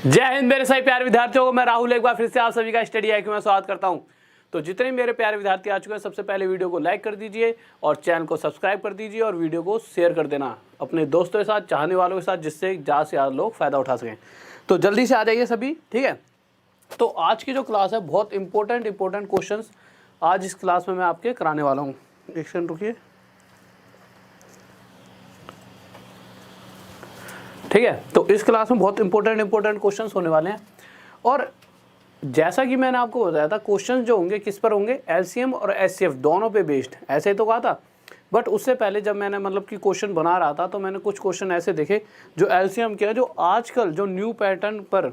जय हिंद मेरे सभी प्यारे विद्यार्थियों को। मैं राहुल एक बार फिर से आप सभी का स्टडी आईक्यू में स्वागत करता हूं। तो जितने मेरे प्यारे विद्यार्थी आ चुके हैं, सबसे पहले वीडियो को लाइक कर दीजिए और चैनल को सब्सक्राइब कर दीजिए और वीडियो को शेयर कर देना अपने दोस्तों के साथ, चाहने वालों के साथ, जिससे ज़्यादा से ज़्यादा लोग फ़ायदा उठा सकें। तो जल्दी से आ जाइए सभी, ठीक है। तो आज की जो क्लास है बहुत इंपॉर्टेंट क्वेश्चन आज इस क्लास में मैं आपके कराने वाला हूँ। एक सेकंड रुकिए, ठीक है। तो इस क्लास में बहुत इंपॉर्टेंट क्वेश्चंस होने वाले हैं। और जैसा कि मैंने आपको बताया था, क्वेश्चंस जो होंगे किस पर होंगे, एलसीएम और एचसीएफ दोनों पे बेस्ड, ऐसे ही तो कहा था। बट उससे पहले जब मैंने मतलब कि क्वेश्चन बना रहा था तो मैंने कुछ क्वेश्चन ऐसे देखे जो एलसीएम के हैं, जो आजकल जो न्यू पैटर्न पर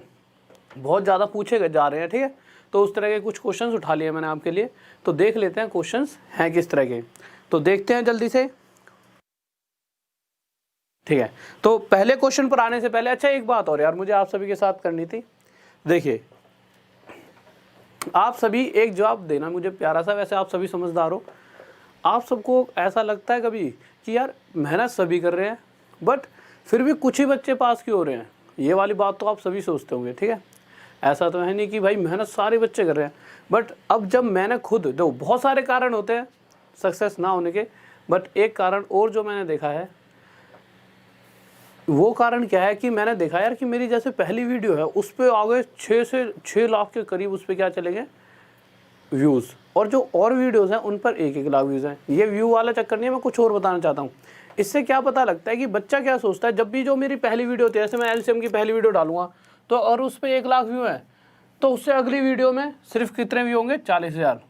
बहुत ज़्यादा पूछे जा रहे हैं, ठीक है। तो उस तरह के कुछ क्वेश्चन उठा लिए मैंने आपके लिए। तो देख लेते हैं क्वेश्चन हैं किस तरह के। तो देखते हैं जल्दी से, ठीक है। तो पहले क्वेश्चन पर आने से पहले अच्छा एक बात और यार मुझे आप सभी के साथ करनी थी। देखिए, आप सभी एक जवाब देना मुझे प्यारा सा। वैसे आप सभी समझदार हो, आप सबको ऐसा लगता है कभी कि यार मेहनत सभी कर रहे हैं बट फिर भी कुछ ही बच्चे पास क्यों हो रहे हैं? ये वाली बात तो आप सभी सोचते होंगे, ठीक है। ऐसा तो है नहीं कि भाई मेहनत सारे बच्चे कर रहे हैं। बट अब जब मैंने खुद दो, बहुत सारे कारण होते हैं सक्सेस ना होने के, बट एक कारण और जो मैंने देखा है वो कारण क्या है कि मैंने देखा यार कि मेरी जैसे पहली वीडियो है उस पर आगे 6 से 6 लाख के करीब उस पर क्या चलेंगे व्यूज़, और जो और वीडियोस हैं उन पर 1-1 लाख व्यूज़ हैं। ये व्यू वाला चक्कर नहीं है, मैं कुछ और बताना चाहता हूँ। इससे क्या पता लगता है कि बच्चा क्या सोचता है। जब भी जो मेरी पहली वीडियो होती है, जैसे मैं एलसीएम की पहली वीडियो डालूंगा तो और उस पर 1 लाख व्यू है, तो उससे अगली वीडियो में सिर्फ कितने व्यू होंगे? 40,000।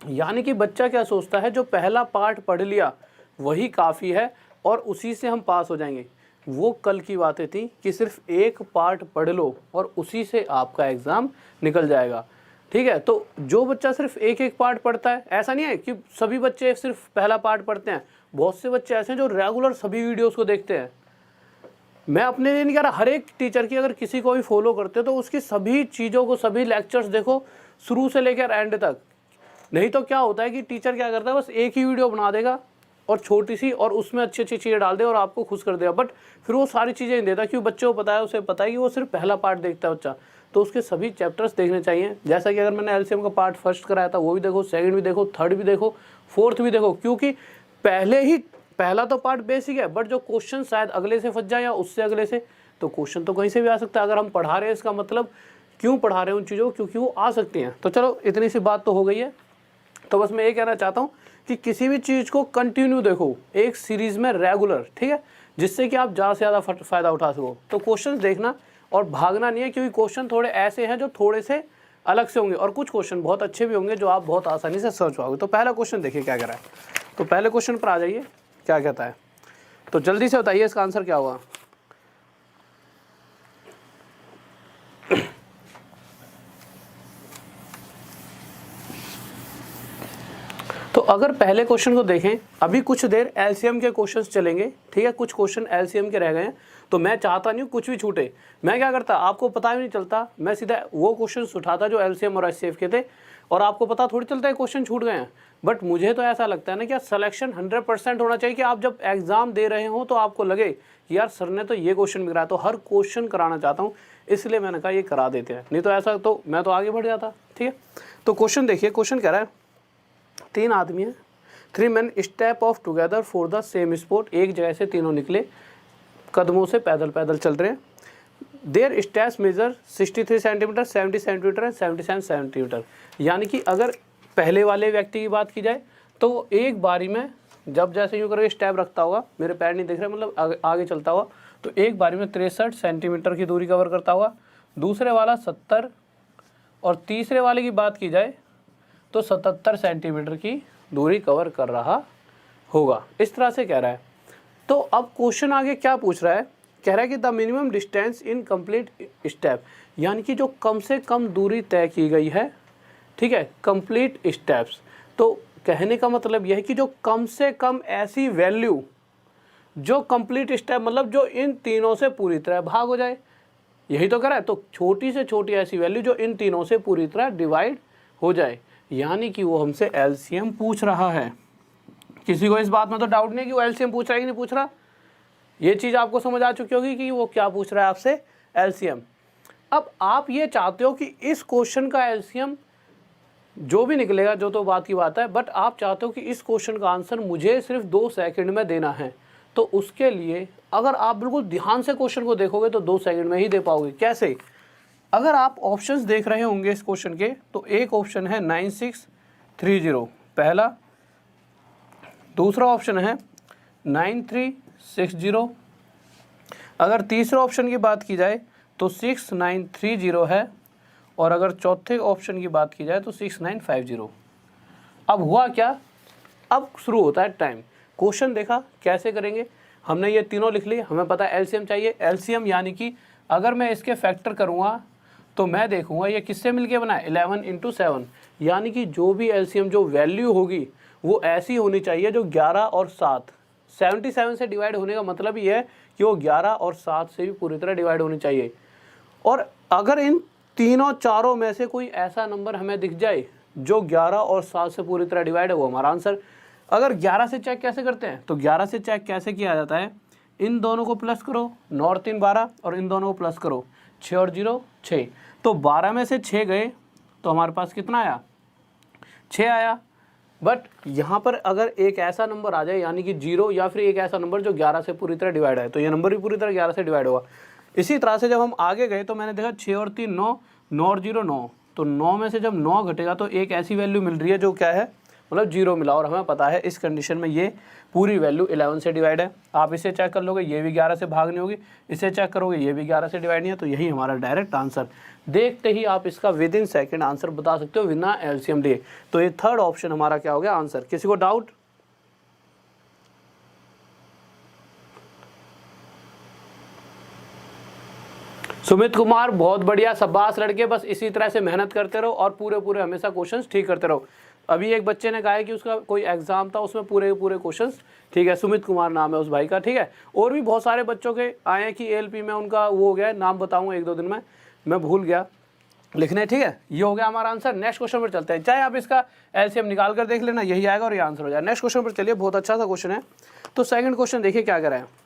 यानी कि बच्चा क्या सोचता है, जो पहला पार्ट पढ़ लिया वही काफ़ी है और उसी से हम पास हो जाएंगे। वो कल की बातें थी कि सिर्फ एक पार्ट पढ़ लो और उसी से आपका एग्ज़ाम निकल जाएगा, ठीक है। तो जो बच्चा सिर्फ एक पार्ट पढ़ता है, ऐसा नहीं है कि सभी बच्चे सिर्फ पहला पार्ट पढ़ते हैं। बहुत से बच्चे ऐसे हैं जो रेगुलर सभी वीडियोस को देखते हैं। मैं अपने लिए नहीं कह रहा, हर एक टीचर की अगर किसी को भी फॉलो करते हो तो उसकी सभी चीज़ों को, सभी लेक्चर्स देखो शुरू से लेकर एंड तक। नहीं तो क्या होता है कि टीचर क्या करता है, बस एक ही वीडियो बना देगा और छोटी सी, और उसमें अच्छी अच्छी चीज़ें डाल दे और आपको खुश कर देगा। बट फिर वो सारी चीज़ें नहीं देता, क्यों? बच्चे को पता है, उसे पता है कि वो सिर्फ पहला पार्ट देखता है बच्चा। तो उसके सभी चैप्टर्स देखने चाहिए। जैसा कि अगर मैंने एलसीएम का पार्ट फर्स्ट कराया था वो भी देखो, सेकंड भी देखो, थर्ड भी देखो, फोर्थ भी देखो, क्योंकि पहला तो पार्ट बेसिक है, बट जो क्वेश्चन शायद अगले से फंस जाए या उससे अगले से, तो क्वेश्चन तो कहीं से भी आ सकता है। अगर हम पढ़ा रहे हैं इसका मतलब क्यों पढ़ा रहे हैं उन चीज़ों को, क्योंकि वो आ सकती हैं। तो चलो इतनी सी बात तो हो गई है। तो बस मैं ये कहना चाहता हूँ कि किसी भी चीज़ को कंटिन्यू देखो एक सीरीज़ में रेगुलर, ठीक है, जिससे कि आप ज़्यादा से ज़्यादा फ़ायदा उठा सको। तो क्वेश्चन देखना और भागना नहीं है, क्योंकि क्वेश्चन थोड़े ऐसे हैं जो थोड़े से अलग से होंगे और कुछ क्वेश्चन बहुत अच्छे भी होंगे जो आप बहुत आसानी से सर्च पाओगे। तो पहला क्वेश्चन देखिए क्या कह रहा है। तो पहले क्वेश्चन पर आ जाइए, क्या कहता है। तो जल्दी से बताइए इसका आंसर क्या होगा। तो अगर पहले क्वेश्चन को देखें, अभी कुछ देर एलसीएम के क्वेश्चंस चलेंगे, ठीक है। कुछ क्वेश्चन एलसीएम के रह गए हैं, तो मैं चाहता नहीं हूँ कुछ भी छूटे। मैं क्या करता, आपको पता भी नहीं चलता, मैं सीधा वो क्वेश्चंस उठाता जो एलसीएम और एचसीएफ के थे, और आपको पता थोड़ी चलता है क्वेश्चन छूट गए हैं। बट मुझे तो ऐसा लगता है ना कि सिलेक्शन 100% होना चाहिए, कि आप जब एग्जाम दे रहे हो तो आपको लगे कि यार सर ने तो ये क्वेश्चन भी कराया, तो हर क्वेश्चन कराना चाहता हूँ, इसलिए मैंने कहा ये करा देते हैं। नहीं तो ऐसा तो मैं तो आगे बढ़ जाता, ठीक है। तो क्वेश्चन देखिए, क्वेश्चन कह रहा है 3 आदमी हैं, 3 men step of together for the same spot. एक जगह से तीनों निकले, कदमों से पैदल पैदल चल रहे हैं। Their steps measure 63 centimetre, 70 centimetre and 77 centimetre. यानी कि अगर पहले वाले व्यक्ति की बात की जाए तो एक बारी में जब जैसे यूँ करके स्टेप रखता होगा, मेरे पैर नहीं दिख रहे, मतलब आगे चलता हुआ, तो एक बारी में 63 सेंटीमीटर की दूरी कवर करता होगा। दूसरे वाला 70, और तीसरे वाले की बात की जाए तो 77 सेंटीमीटर की दूरी कवर कर रहा होगा। इस तरह से कह रहा है। तो अब क्वेश्चन आगे क्या पूछ रहा है, कह रहा है कि the minimum distance in complete step, यानी कि जो कम से कम दूरी तय की गई है, ठीक है, कंप्लीट स्टेप्स। तो कहने का मतलब यह है कि जो कम से कम ऐसी वैल्यू, जो कंप्लीट स्टेप मतलब जो इन तीनों से पूरी तरह भाग हो जाए, यही तो करा है। तो छोटी से छोटी ऐसी वैल्यू जो इन तीनों से पूरी तरह डिवाइड हो जाए, यानी कि वो हमसे एलसीएम पूछ रहा है। किसी को इस बात में तो डाउट नहीं कि वो एलसीएम पूछ रहा है कि नहीं पूछ रहा। ये चीज़ आपको समझ आ चुकी होगी कि वो क्या पूछ रहा है आपसे, एलसीएम। अब आप ये चाहते हो कि इस क्वेश्चन का एलसीएम जो भी निकलेगा, जो तो बात की बात है, बट आप चाहते हो कि इस क्वेश्चन का आंसर मुझे सिर्फ 2 सेकंड में देना है। तो उसके लिए अगर आप बिल्कुल ध्यान से क्वेश्चन को देखोगे तो 2 सेकंड में ही दे पाओगे। कैसे? अगर आप ऑप्शंस देख रहे होंगे इस क्वेश्चन के, तो एक ऑप्शन है 9630 पहला, दूसरा ऑप्शन है 9360, अगर तीसरा ऑप्शन की बात की जाए तो 6930 है, और अगर चौथे ऑप्शन की बात की जाए तो 6950। अब हुआ क्या, अब शुरू होता है टाइम। क्वेश्चन देखा कैसे करेंगे, हमने ये तीनों लिख लिए, हमें पता है एलसीएम चाहिए। एलसीएम यानी कि अगर मैं इसके फैक्टर करूँगा तो मैं देखूंगा ये किससे मिलके बना है, 11 × 7, यानी कि जो भी एलसीएम जो वैल्यू होगी वो ऐसी होनी चाहिए जो 11 और 7, 77 से डिवाइड होने का मतलब ये है कि वो 11 और 7 से भी पूरी तरह डिवाइड होनी चाहिए। और अगर इन तीनों चारों में से कोई ऐसा नंबर हमें दिख जाए जो 11 और 7 से पूरी तरह डिवाइड है, वो हमारा आंसर। अगर 11 से चेक कैसे करते हैं, तो 11 से चेक कैसे किया जाता है, इन दोनों को प्लस करो, 9 और 3 12, और इन दोनों को प्लस करो, 6 और 0 6, तो 12 में से 6 गए तो हमारे पास कितना आया, 6 आया। बट यहाँ पर अगर एक ऐसा नंबर आ जाए यानी कि 0, या फिर एक ऐसा नंबर जो 11 से पूरी तरह डिवाइड है, तो ये नंबर भी पूरी तरह 11 से डिवाइड होगा। इसी तरह से जब हम आगे गए तो मैंने देखा 6 और 3 9, 9 और 0 9, तो 9 में से जब 9 घटेगा तो एक ऐसी वैल्यू मिल रही है जो क्या है, मतलब 0 मिला, और हमें पता है इस कंडीशन में ये पूरी वैल्यू 11 से डिवाइड है। आप इसे चेक कर लोगे, ये भी 11 से भाग नहीं होगी, इसे चेक करोगे ये भी 11 से डिवाइड नहीं है, तो यही हमारा डायरेक्ट आंसर। देखते ही आप इसका विद इन सेकेंड आंसर बता सकते हो बिना एलसीएम लिए। तो ये थर्ड ऑप्शन हमारा क्या हो गया आंसर। किसी को डाउट? सुमित कुमार बहुत बढ़िया, शाबाश लड़के, बस इसी तरह से मेहनत करते रहो और पूरे हमेशा क्वेश्चंस ठीक करते रहो। अभी एक बच्चे ने कहा है कि उसका कोई एग्जाम था, उसमें पूरे क्वेश्चंस ठीक है, सुमित कुमार नाम है उस भाई का, ठीक है। और भी बहुत सारे बच्चों के आए हैं कि एएलपी में उनका वो हो गया, नाम बताऊंगा 1-2 दिन में, मैं भूल गया लिखने, ठीक है। ये हो गया हमारा आंसर। नेक्स्ट क्वेश्चन पर चलते हैं, चाहे आप इसका एलसीएम निकाल कर देख लेना, यही आएगा और ये आंसर हो जाए। नेक्स्ट क्वेश्चन पर चलिए, बहुत अच्छा सा क्वेश्चन है। तो सेकंड क्वेश्चन देखिए क्या कह रहा है।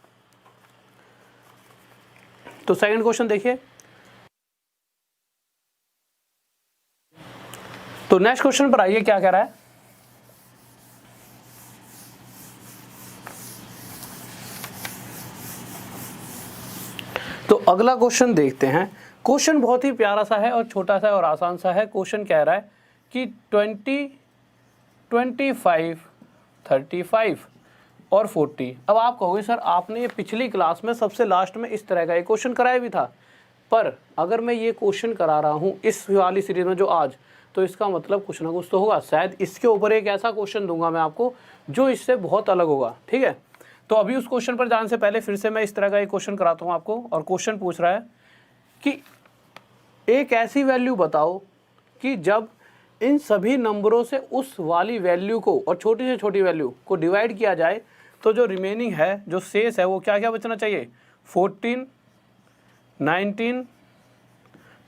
तो सेकंड क्वेश्चन देखिए, तो नेक्स्ट क्वेश्चन पर आइए क्या कह रहा है। तो अगला क्वेश्चन देखते हैं। क्वेश्चन बहुत ही प्यारा सा है और छोटा सा और आसान सा है। क्वेश्चन कह रहा है कि 20, 25, 35 और 40। अब आप कहोगे सर आपने ये पिछली क्लास में सबसे लास्ट में इस तरह का एक क्वेश्चन कराया भी था, पर अगर मैं ये क्वेश्चन करा रहा हूँ इस वाली सीरीज में जो आज, तो इसका मतलब कुछ ना कुछ तो होगा। शायद इसके ऊपर एक ऐसा क्वेश्चन दूंगा मैं आपको जो इससे बहुत अलग होगा, ठीक है। तो अभी उस क्वेश्चन पर जाने से पहले फिर से मैं इस तरह का एक क्वेश्चन कराता हूँ आपको। और क्वेश्चन पूछ रहा है कि एक ऐसी वैल्यू बताओ कि जब इन सभी नंबरों से उस वाली वैल्यू को और छोटी से छोटी वैल्यू को डिवाइड किया जाए तो जो रिमेनिंग है, जो शेष है, वो क्या क्या बचना चाहिए, 14, 19,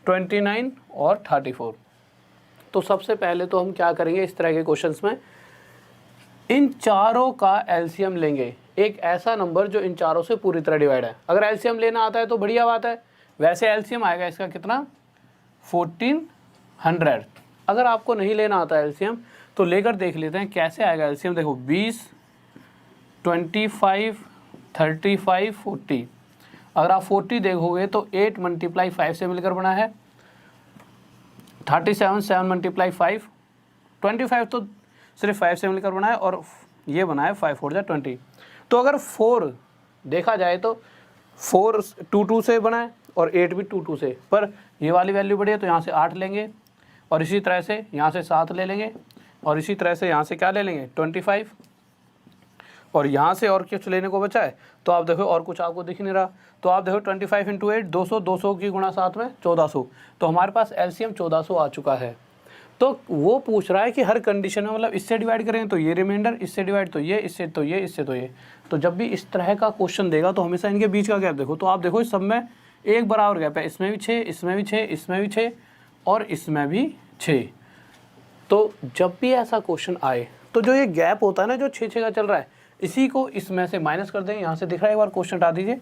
29 और 34। तो सबसे पहले तो हम क्या करेंगे, इस तरह के क्वेश्चंस में इन चारों का एलसीएम लेंगे। एक ऐसा नंबर जो इन चारों से पूरी तरह डिवाइड है। अगर एलसीएम लेना आता है तो बढ़िया बात है, वैसे एलसीएम आएगा इसका कितना, 1400। अगर आपको नहीं लेना आता है एलसीएम तो लेकर देख लेते हैं कैसे आएगा एलसीएम। देखो 20, 25, 35, 40। अगर आप 40 देखोगे तो 8 × 5 से मिलकर बना है, 37 7 × 5, 25 तो सिर्फ 5 से मिलकर बना है, और ये बना है 5 4 20। तो अगर 4 देखा जाए तो 4 2 2 से बना है और 8 भी 2 2 से, पर ये वाली वैल्यू बढ़ी है तो यहाँ से 8 लेंगे, और इसी तरह से यहाँ से 7 ले लेंगे, और इसी तरह से यहाँ से क्या ले लेंगे 25, और यहाँ से और कुछ लेने को बचा है तो आप देखो और कुछ आपको दिख नहीं रहा, तो आप देखो 25 × 8 200, 200 की गुणा 7 में 1400। तो हमारे पास एलसीएम 1400 आ चुका है। तो वो पूछ रहा है कि हर कंडीशन में, मतलब इससे डिवाइड करें तो ये रिमाइंडर, इससे डिवाइड तो ये, इससे तो ये, इससे तो ये। तो जब भी इस तरह का क्वेश्चन देगा तो हमेशा इनके बीच का गैप देखो। तो आप देखो इस सब में एक बराबर गैप है, इसमें भी 6, इसमें भी 6, इसमें भी 6 और इसमें भी 6। तो जब भी ऐसा क्वेश्चन आए तो जो ये गैप होता है ना, जो 6 का चल रहा है, इसी को इसमें से माइनस कर देंगे। यहाँ से दिख रहा है, एक बार क्वेश्चन हटा दीजिए।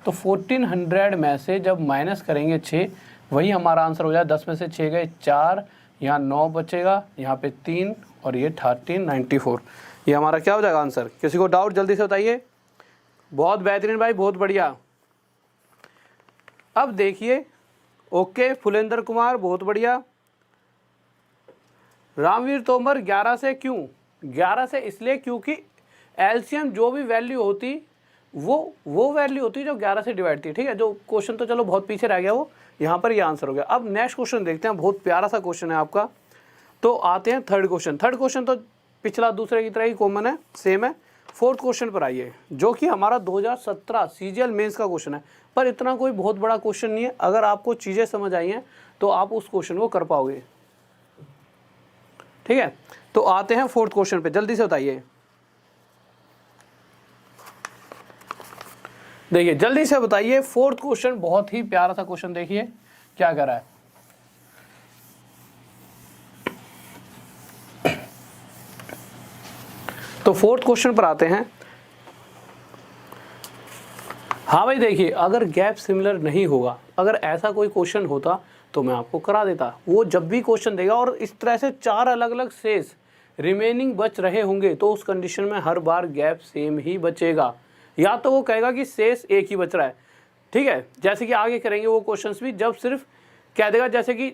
तो 1400 में से जब माइनस करेंगे 6 वही हमारा आंसर हो जाए। 10 में से 6 गए 4, यहाँ 9 बचेगा, यहाँ पे 3 और ये 1394। ये हमारा क्या हो जाएगा आंसर। किसी को डाउट जल्दी से बताइए। बहुत बेहतरीन भाई, बहुत बढ़िया। अब देखिए, ओके फुलेंद्र कुमार बहुत बढ़िया। रामवीर तोमर 11 से क्यों? 11 से इसलिए क्योंकि एलसीएम जो भी वैल्यू होती वो वैल्यू होती जो 11 से डिवाइड थी। ठीक है, जो क्वेश्चन तो चलो बहुत पीछे रह गया, वो यहाँ पर ये आंसर हो गया। अब नेक्स्ट क्वेश्चन देखते हैं, बहुत प्यारा सा क्वेश्चन है आपका। तो आते हैं थर्ड क्वेश्चन। थर्ड क्वेश्चन तो पिछला दूसरे की तरह ही कॉमन है, सेम है। फोर्थ क्वेश्चन पर आइए, जो कि हमारा 2017 सीजीएल मेंस का क्वेश्चन है, पर इतना कोई बहुत बड़ा क्वेश्चन नहीं है। अगर आपको चीज़ें समझ आई हैं तो आप उस क्वेश्चन को कर पाओगे। ठीक है, तो आते हैं फोर्थ क्वेश्चन पे, जल्दी से बताइए। देखिए जल्दी से बताइए, फोर्थ क्वेश्चन बहुत ही प्यारा सा क्वेश्चन। देखिए क्या कर रहा है। तो फोर्थ क्वेश्चन पर आते हैं। हाँ भाई देखिए, अगर गैप सिमिलर नहीं होगा, अगर ऐसा कोई क्वेश्चन होता तो मैं आपको करा देता। वो जब भी क्वेश्चन देगा और इस तरह से 4 अलग अलग शेष रिमेनिंग बच रहे होंगे, तो उस कंडीशन में हर बार गैप सेम ही बचेगा। या तो वो कहेगा कि शेष एक ही बच रहा है, ठीक है, जैसे कि आगे करेंगे वो क्वेश्चंस भी, जब सिर्फ कह देगा जैसे कि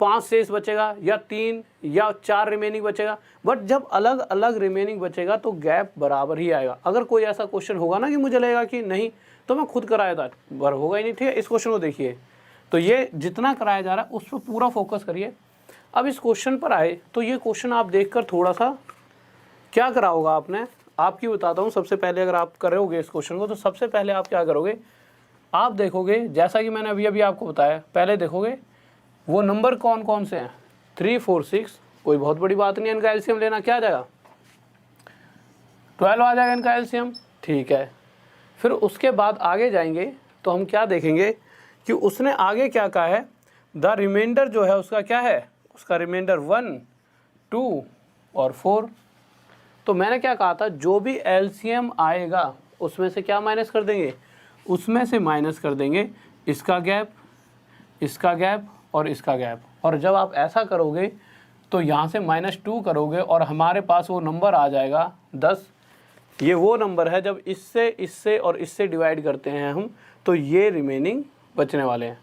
5 शेष बचेगा या 3 या 4 रिमेनिंग बचेगा। बट जब अलग अलग रिमेनिंग बचेगा तो गैप बराबर ही आएगा। अगर कोई ऐसा क्वेश्चन होगा ना कि मुझे लगेगा कि नहीं तो मैं खुद कराया था, बर होगा ही नहीं। ठीक है, इस क्वेश्चन को देखिए, तो ये जितना कराया जा रहा है उस पर पूरा फोकस करिए। अब इस क्वेश्चन पर आए तो ये क्वेश्चन आप देखकर थोड़ा सा क्या करा होगा आपने, आपकी बताता हूँ। सबसे पहले अगर आप करोगे इस क्वेश्चन को, तो सबसे पहले आप क्या करोगे, आप देखोगे जैसा कि मैंने अभी आपको बताया, पहले देखोगे वो नंबर कौन कौन से हैं। 3, 4, 6 कोई बहुत बड़ी बात नहीं है, इनका एलसीएम लेना क्या आ जाएगा, 12 आ जाएगा इनका एलसीएम। ठीक है, फिर उसके बाद आगे जाएंगे तो हम क्या देखेंगे कि उसने आगे क्या कहा है, द रिमाइंडर जो है उसका क्या है, उसका रिमाइंडर 1, 2 और 4। तो मैंने क्या कहा था, जो भी एलसीएम आएगा उसमें से क्या माइनस कर देंगे, उसमें से माइनस कर देंगे इसका गैप, इसका गैप और इसका गैप। और जब आप ऐसा करोगे तो यहाँ से -2 करोगे और हमारे पास वो नंबर आ जाएगा 10। ये वो नंबर है जब इससे इससे और इससे डिवाइड करते हैं हम, तो ये रिमेनिंग बचने वाले हैं।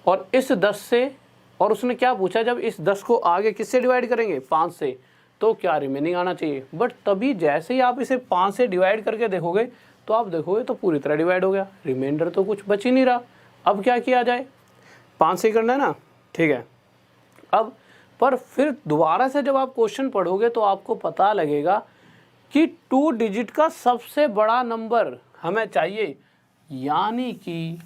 और इस 10 से, और उसने क्या पूछा, जब इस 10 को आगे किससे डिवाइड करेंगे, 5 से, तो क्या रिमेनिंग आना चाहिए। बट तभी जैसे ही आप इसे 5 से डिवाइड करके देखोगे तो आप देखोगे तो पूरी तरह डिवाइड हो गया, रिमाइंडर तो कुछ बच ही नहीं रहा। अब क्या किया जाए, 5 से करना है ना, ठीक है। अब पर फिर दोबारा से जब आप क्वेश्चन पढ़ोगे तो आपको पता लगेगा कि 2 डिजिट का सबसे बड़ा नंबर हमें चाहिए, यानी कि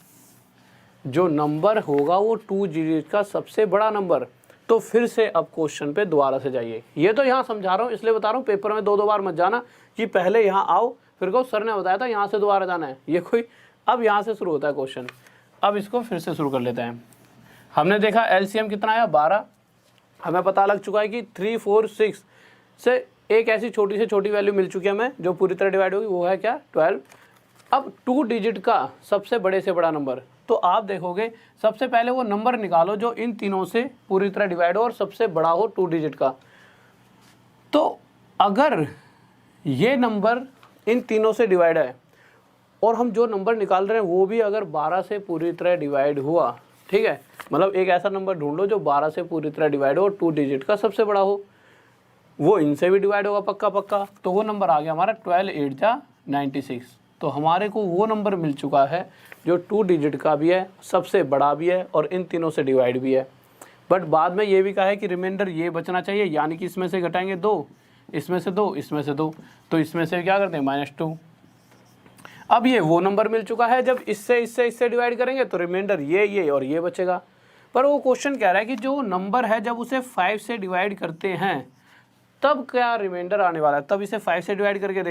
जो नंबर होगा वो 2 डिजिट का सबसे बड़ा नंबर। तो फिर से अब क्वेश्चन पे दोबारा से जाइए। ये तो यहाँ समझा रहा हूँ, इसलिए बता रहा हूँ, पेपर में 2 बार मत जाना कि पहले यहाँ आओ फिर कहो सर ने बताया था यहाँ से दोबारा जाना है। ये कोई, अब यहाँ से शुरू होता है क्वेश्चन। अब इसको फिर से शुरू कर लेते हैं। हमने देखा एलसीएम कितना आया, 12। हमें पता लग चुका है कि 3, 4, 6 से एक ऐसी छोटी से छोटी वैल्यू मिल चुकी है हमें जो पूरी तरह डिवाइड होगी, वो है क्या, 12। अब 2 डिजिट का सबसे बड़े से बड़ा नंबर, तो आप देखोगे सबसे पहले वो नंबर निकालो जो इन तीनों से पूरी तरह डिवाइड हो और सबसे बड़ा हो 2 डिजिट का। तो अगर ये नंबर इन तीनों से डिवाइड है और हम जो नंबर निकाल रहे हैं वो भी अगर 12 से पूरी तरह डिवाइड हुआ, ठीक है, मतलब एक ऐसा नंबर ढूंढ लो जो 12 से पूरी तरह डिवाइड हो और 2 डिजिट का सबसे बड़ा हो, वो इनसे भी डिवाइड होगा पक्का पक्का। तो वो नंबर आ गया हमारा 12 8 जा 96। तो हमारे को वो नंबर मिल चुका है जो 2 डिजिट का भी है, सबसे बड़ा भी है और इन तीनों से डिवाइड भी है। बट बाद में ये भी कहा है कि रिमाइंडर ये बचना चाहिए, यानी कि इसमें से घटाएंगे 2, इसमें से 2, इसमें से 2, तो इसमें से क्या करते हैं -2। अब ये वो नंबर मिल चुका है जब इससे इससे इससे डिवाइड करेंगे तो रिमाइंडर ये और ये बचेगा। पर वो क्वेश्चन कह रहा है कि जो नंबर है जब उसे 5 से डिवाइड करते हैं तब क्या रिमाइंडर आने वाला है। तब इसे 5 से डिवाइड करके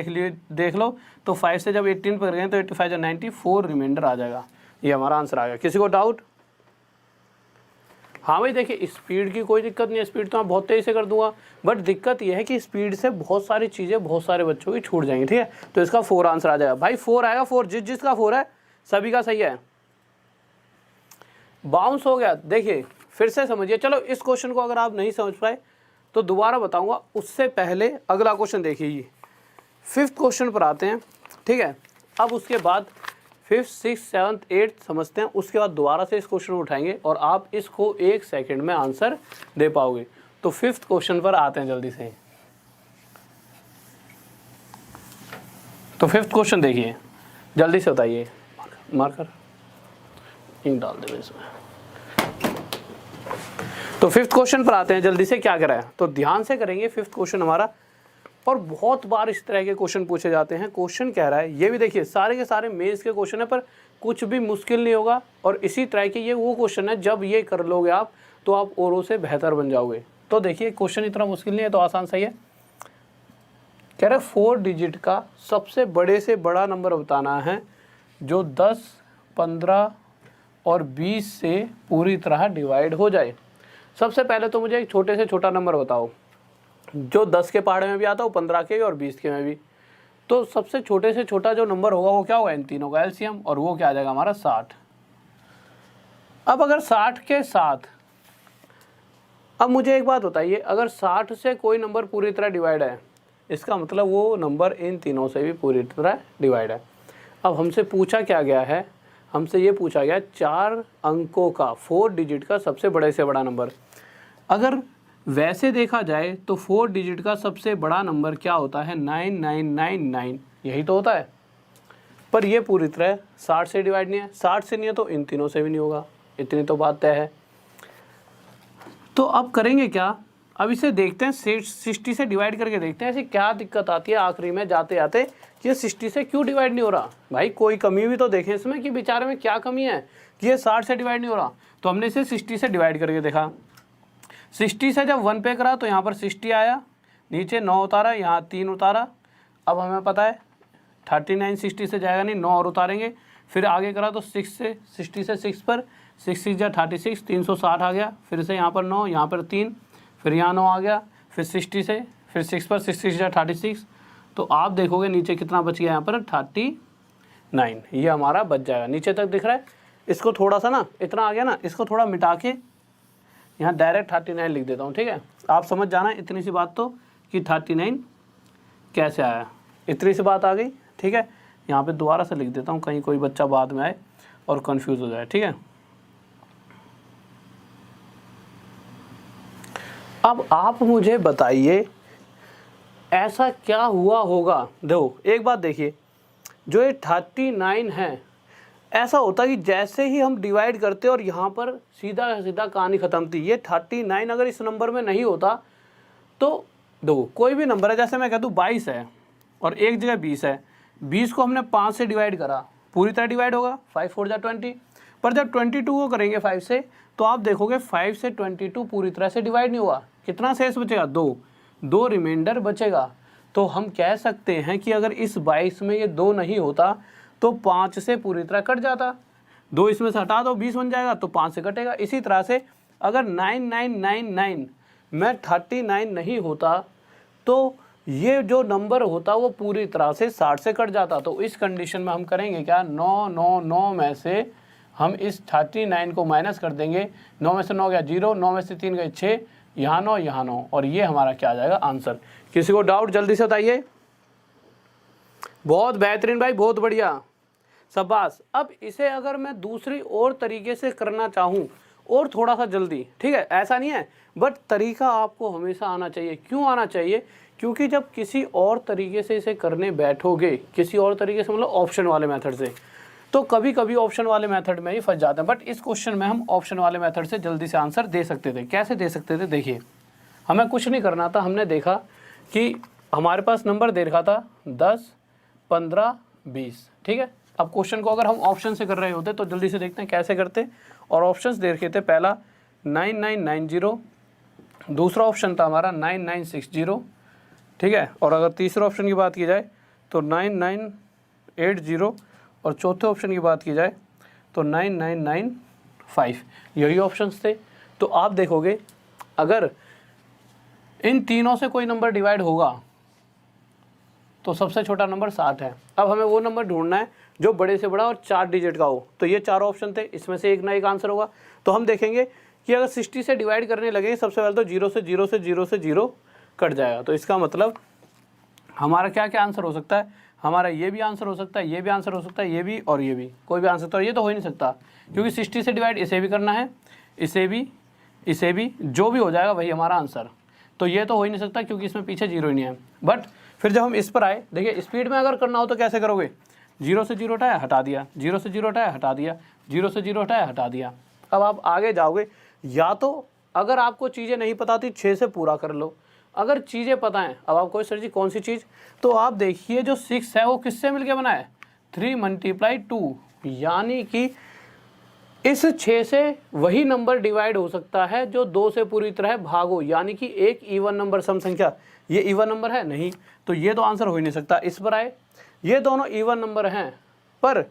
देख लो, तो 5 से जब 18 पर गए तो 85 94 रिमाइंडर आ जाएगा। ये हमारा आंसर आ गया। किसी को डाउट? हाँ भाई देखिए, स्पीड की कोई दिक्कत नहीं है, स्पीड तो मैं बहुत तेज़ी से कर दूंगा, बट दिक्कत यह है कि स्पीड से बहुत सारी चीज़ें बहुत सारे बच्चों की छूट जाएंगी। ठीक है, तो इसका 4 आंसर आ जाएगा भाई। 4 आएगा, 4 जिसका 4 है सभी का सही है। बाउंस हो गया। देखिए फिर से समझिए, चलो इस क्वेश्चन को अगर आप नहीं समझ पाए तो दोबारा बताऊंगा, उससे पहले अगला क्वेश्चन देखिए। ये 5th क्वेश्चन पर आते हैं, ठीक है। अब उसके बाद 5th 6th 7th 8th समझते हैं, उसके बाद दोबारा से इस क्वेश्चन को उठाएंगे और आप इसको 1 सेकंड में आंसर दे पाओगे। तो 5th क्वेश्चन पर आते हैं जल्दी से। तो 5th क्वेश्चन देखिए, जल्दी से बताइए। मार्कर इंक डाल देंगे इसमें। तो 5th क्वेश्चन पर आते हैं जल्दी से। क्या करा है तो ध्यान से करेंगे 5th क्वेश्चन हमारा, और बहुत बार इस तरह के क्वेश्चन पूछे जाते हैं। क्वेश्चन कह रहा है, ये भी देखिए सारे के सारे मेंस के क्वेश्चन है, पर कुछ भी मुश्किल नहीं होगा। और इसी तरह के ये वो क्वेश्चन है, जब ये कर लोगे आप तो आप औरों से बेहतर बन जाओगे। तो देखिए क्वेश्चन इतना मुश्किल नहीं है, तो आसान सही है। कह रहे 4 डिजिट का सबसे बड़े से बड़ा नंबर बताना है जो 10, 15 और 20 से पूरी तरह डिवाइड हो जाए। सबसे पहले तो मुझे एक छोटे से छोटा नंबर बताओ जो 10 के पहाड़े में भी आता हो, 15 के और 20 के में भी। तो सबसे छोटे से छोटा जो नंबर होगा वो क्या होगा, इन तीनों का एलसीएम, और वो क्या आ जाएगा हमारा 60। अब अगर 60 के साथ, अब मुझे एक बात बताइए, अगर 60 से कोई नंबर पूरी तरह डिवाइड है, इसका मतलब वो नंबर इन तीनों से भी पूरी तरह डिवाइड है। अब हमसे पूछा क्या गया है, हमसे ये पूछा गया 4 अंकों का 4 डिजिट का सबसे बड़े से बड़ा नंबर। अगर वैसे देखा जाए तो 4 डिजिट का सबसे बड़ा नंबर क्या होता है, 9999, यही तो होता है। पर ये पूरी तरह 60 से डिवाइड नहीं है, 60 से नहीं है तो इन तीनों से भी नहीं होगा, इतनी तो बात तय है। तो अब करेंगे क्या, अब इसे देखते हैं 60 से डिवाइड करके देखते हैं ऐसी क्या दिक्कत आती है आखिरी में जाते जाते, ये 60 से क्यों डिवाइड नहीं हो रहा। भाई कोई कमी भी तो देखें इसमें कि बेचारे में क्या कमी है कि ये 60 से डिवाइड नहीं हो रहा। तो हमने इसे 60 से डिवाइड करके देखा। 60 से जब 1 पे करा तो यहाँ पर 60 आया, नीचे 9 उतारा, यहाँ 3 उतारा। अब हमें पता है 39 60 से जाएगा नहीं, 9 और उतारेंगे। फिर आगे करा तो 6 से 60 से 6 पर 6 6 जा 36, 360 आ गया। फिर से यहाँ पर 9, यहाँ पर 3, फिर यहाँ 9 आ गया। फिर 60 से फिर 6 पर 6 6 जा 36। तो आप देखोगे नीचे कितना बच गया, यहाँ पर 39, ये हमारा बच जाएगा। नीचे तक दिख रहा है, इसको थोड़ा सा ना इतना आ गया ना, इसको थोड़ा मिटा के यहाँ डायरेक्ट 39 लिख देता हूँ, ठीक है। आप समझ जाना इतनी सी बात तो कि 39 कैसे आया, इतनी सी बात आ गई, ठीक है। यहाँ पे दोबारा से लिख देता हूँ, कहीं कोई बच्चा बाद में आए और कंफ्यूज हो जाए, ठीक है। अब आप मुझे बताइए ऐसा क्या हुआ होगा। देखो एक बात देखिए, जो ये 39 है, ऐसा होता कि जैसे ही हम डिवाइड करते और यहाँ पर सीधा सीधा कहानी ख़त्म थी। ये 39 अगर इस नंबर में नहीं होता तो देखो कोई भी नंबर है, जैसे मैं कह दूँ 22 है और एक जगह 20 है, 20 को हमने 5 से डिवाइड करा, पूरी तरह डिवाइड होगा, 5 4 जा 20। पर जब 22 को करेंगे 5 से तो आप देखोगे 5 से 22 पूरी तरह से डिवाइड नहीं हुआ। कितना शेष बचेगा, 2 रिमाइंडर बचेगा। तो हम कह सकते हैं कि अगर इस 22 में ये 2 नहीं होता तो 5 से पूरी तरह कट जाता। 2 इसमें से हटा दो 20 बन जाएगा, तो 5 से कटेगा। इसी तरह से अगर 9999 में 39 नहीं होता तो ये जो नंबर होता वो पूरी तरह से 60 से कट जाता। तो इस कंडीशन में हम करेंगे क्या, 999 में से हम इस 39 को माइनस कर देंगे। 9 में से 9 गया 0, 9 में से 3 गए 6, यहाँ 9 यहाँ 9, और ये हमारा क्या आ जाएगा आंसर। किसी को डाउट जल्दी से बताइए। बहुत बेहतरीन भाई, बहुत बढ़िया, शाबाश। अब इसे अगर मैं दूसरी और तरीके से करना चाहूँ और थोड़ा सा जल्दी, ठीक है, ऐसा नहीं है, बट तरीका आपको हमेशा आना चाहिए। क्यों आना चाहिए, क्योंकि जब किसी और तरीके से इसे करने बैठोगे, किसी और तरीके से मतलब ऑप्शन वाले मेथड से, तो कभी कभी ऑप्शन वाले मेथड में ही फंस जाते हैं। बट इस क्वेश्चन में हम ऑप्शन वाले मेथड से जल्दी से आंसर दे सकते थे। कैसे दे सकते थे, देखिए हमें कुछ नहीं करना था। हमने देखा कि हमारे पास नंबर दे रखा था 10, 15, 20, ठीक है। अब क्वेश्चन को अगर हम ऑप्शन से कर रहे होते तो जल्दी से देखते हैं कैसे करते। और ऑप्शंस दे रखे थे, पहला 9990, दूसरा ऑप्शन था हमारा 9960, ठीक है। और अगर तीसरे ऑप्शन की बात की जाए तो 9980, और चौथे ऑप्शन की बात की जाए तो 9995, यही ऑप्शंस थे। तो आप देखोगे अगर इन तीनों से कोई नंबर डिवाइड होगा तो सबसे छोटा नंबर 60 है। अब हमें वो नंबर ढूंढना है जो बड़े से बड़ा और 4 डिजिट का हो। तो ये चारों ऑप्शन थे, इसमें से एक ना एक आंसर होगा। तो हम देखेंगे कि अगर 60 से डिवाइड करने लगे सबसे पहले तो 0 से 0 से 0 से 0 कट जाएगा। तो इसका मतलब हमारा क्या क्या आंसर हो सकता है, हमारा ये भी आंसर हो सकता है, ये भी आंसर हो सकता है, ये भी और ये भी, कोई भी आंसर। तो ये तो हो ही नहीं सकता, क्योंकि 60 से डिवाइड इसे भी करना है, इसे भी, जो भी हो जाएगा वही हमारा आंसर। तो ये तो हो ही नहीं सकता, क्योंकि इसमें पीछे 0 ही नहीं है। बट फिर जब हम इस पर आए, देखिए स्पीड में अगर करना हो तो कैसे करोगे, 0 से 0 हटाया हटा दिया, 0 से 0 हटाया हटा दिया, 0 से 0 हटाया हटा दिया। अब आप आगे जाओगे, या तो अगर आपको चीज़ें नहीं पता थी 6 से पूरा कर लो, अगर चीज़ें पता हैं, अब आपको सर जी कौन सी चीज़, तो आप देखिए जो 6 है वो किससे मिलके बना है, 3 × 2, यानी कि इस 6 से वही नंबर डिवाइड हो सकता है जो 2 से पूरी तरह भाग हो, यानी कि एक इवन नंबर सम संख्या। ये इवन नंबर है नहीं, तो ये तो आंसर हो ही नहीं सकता। इस पर आए, ये दोनों इवन नंबर हैं, पर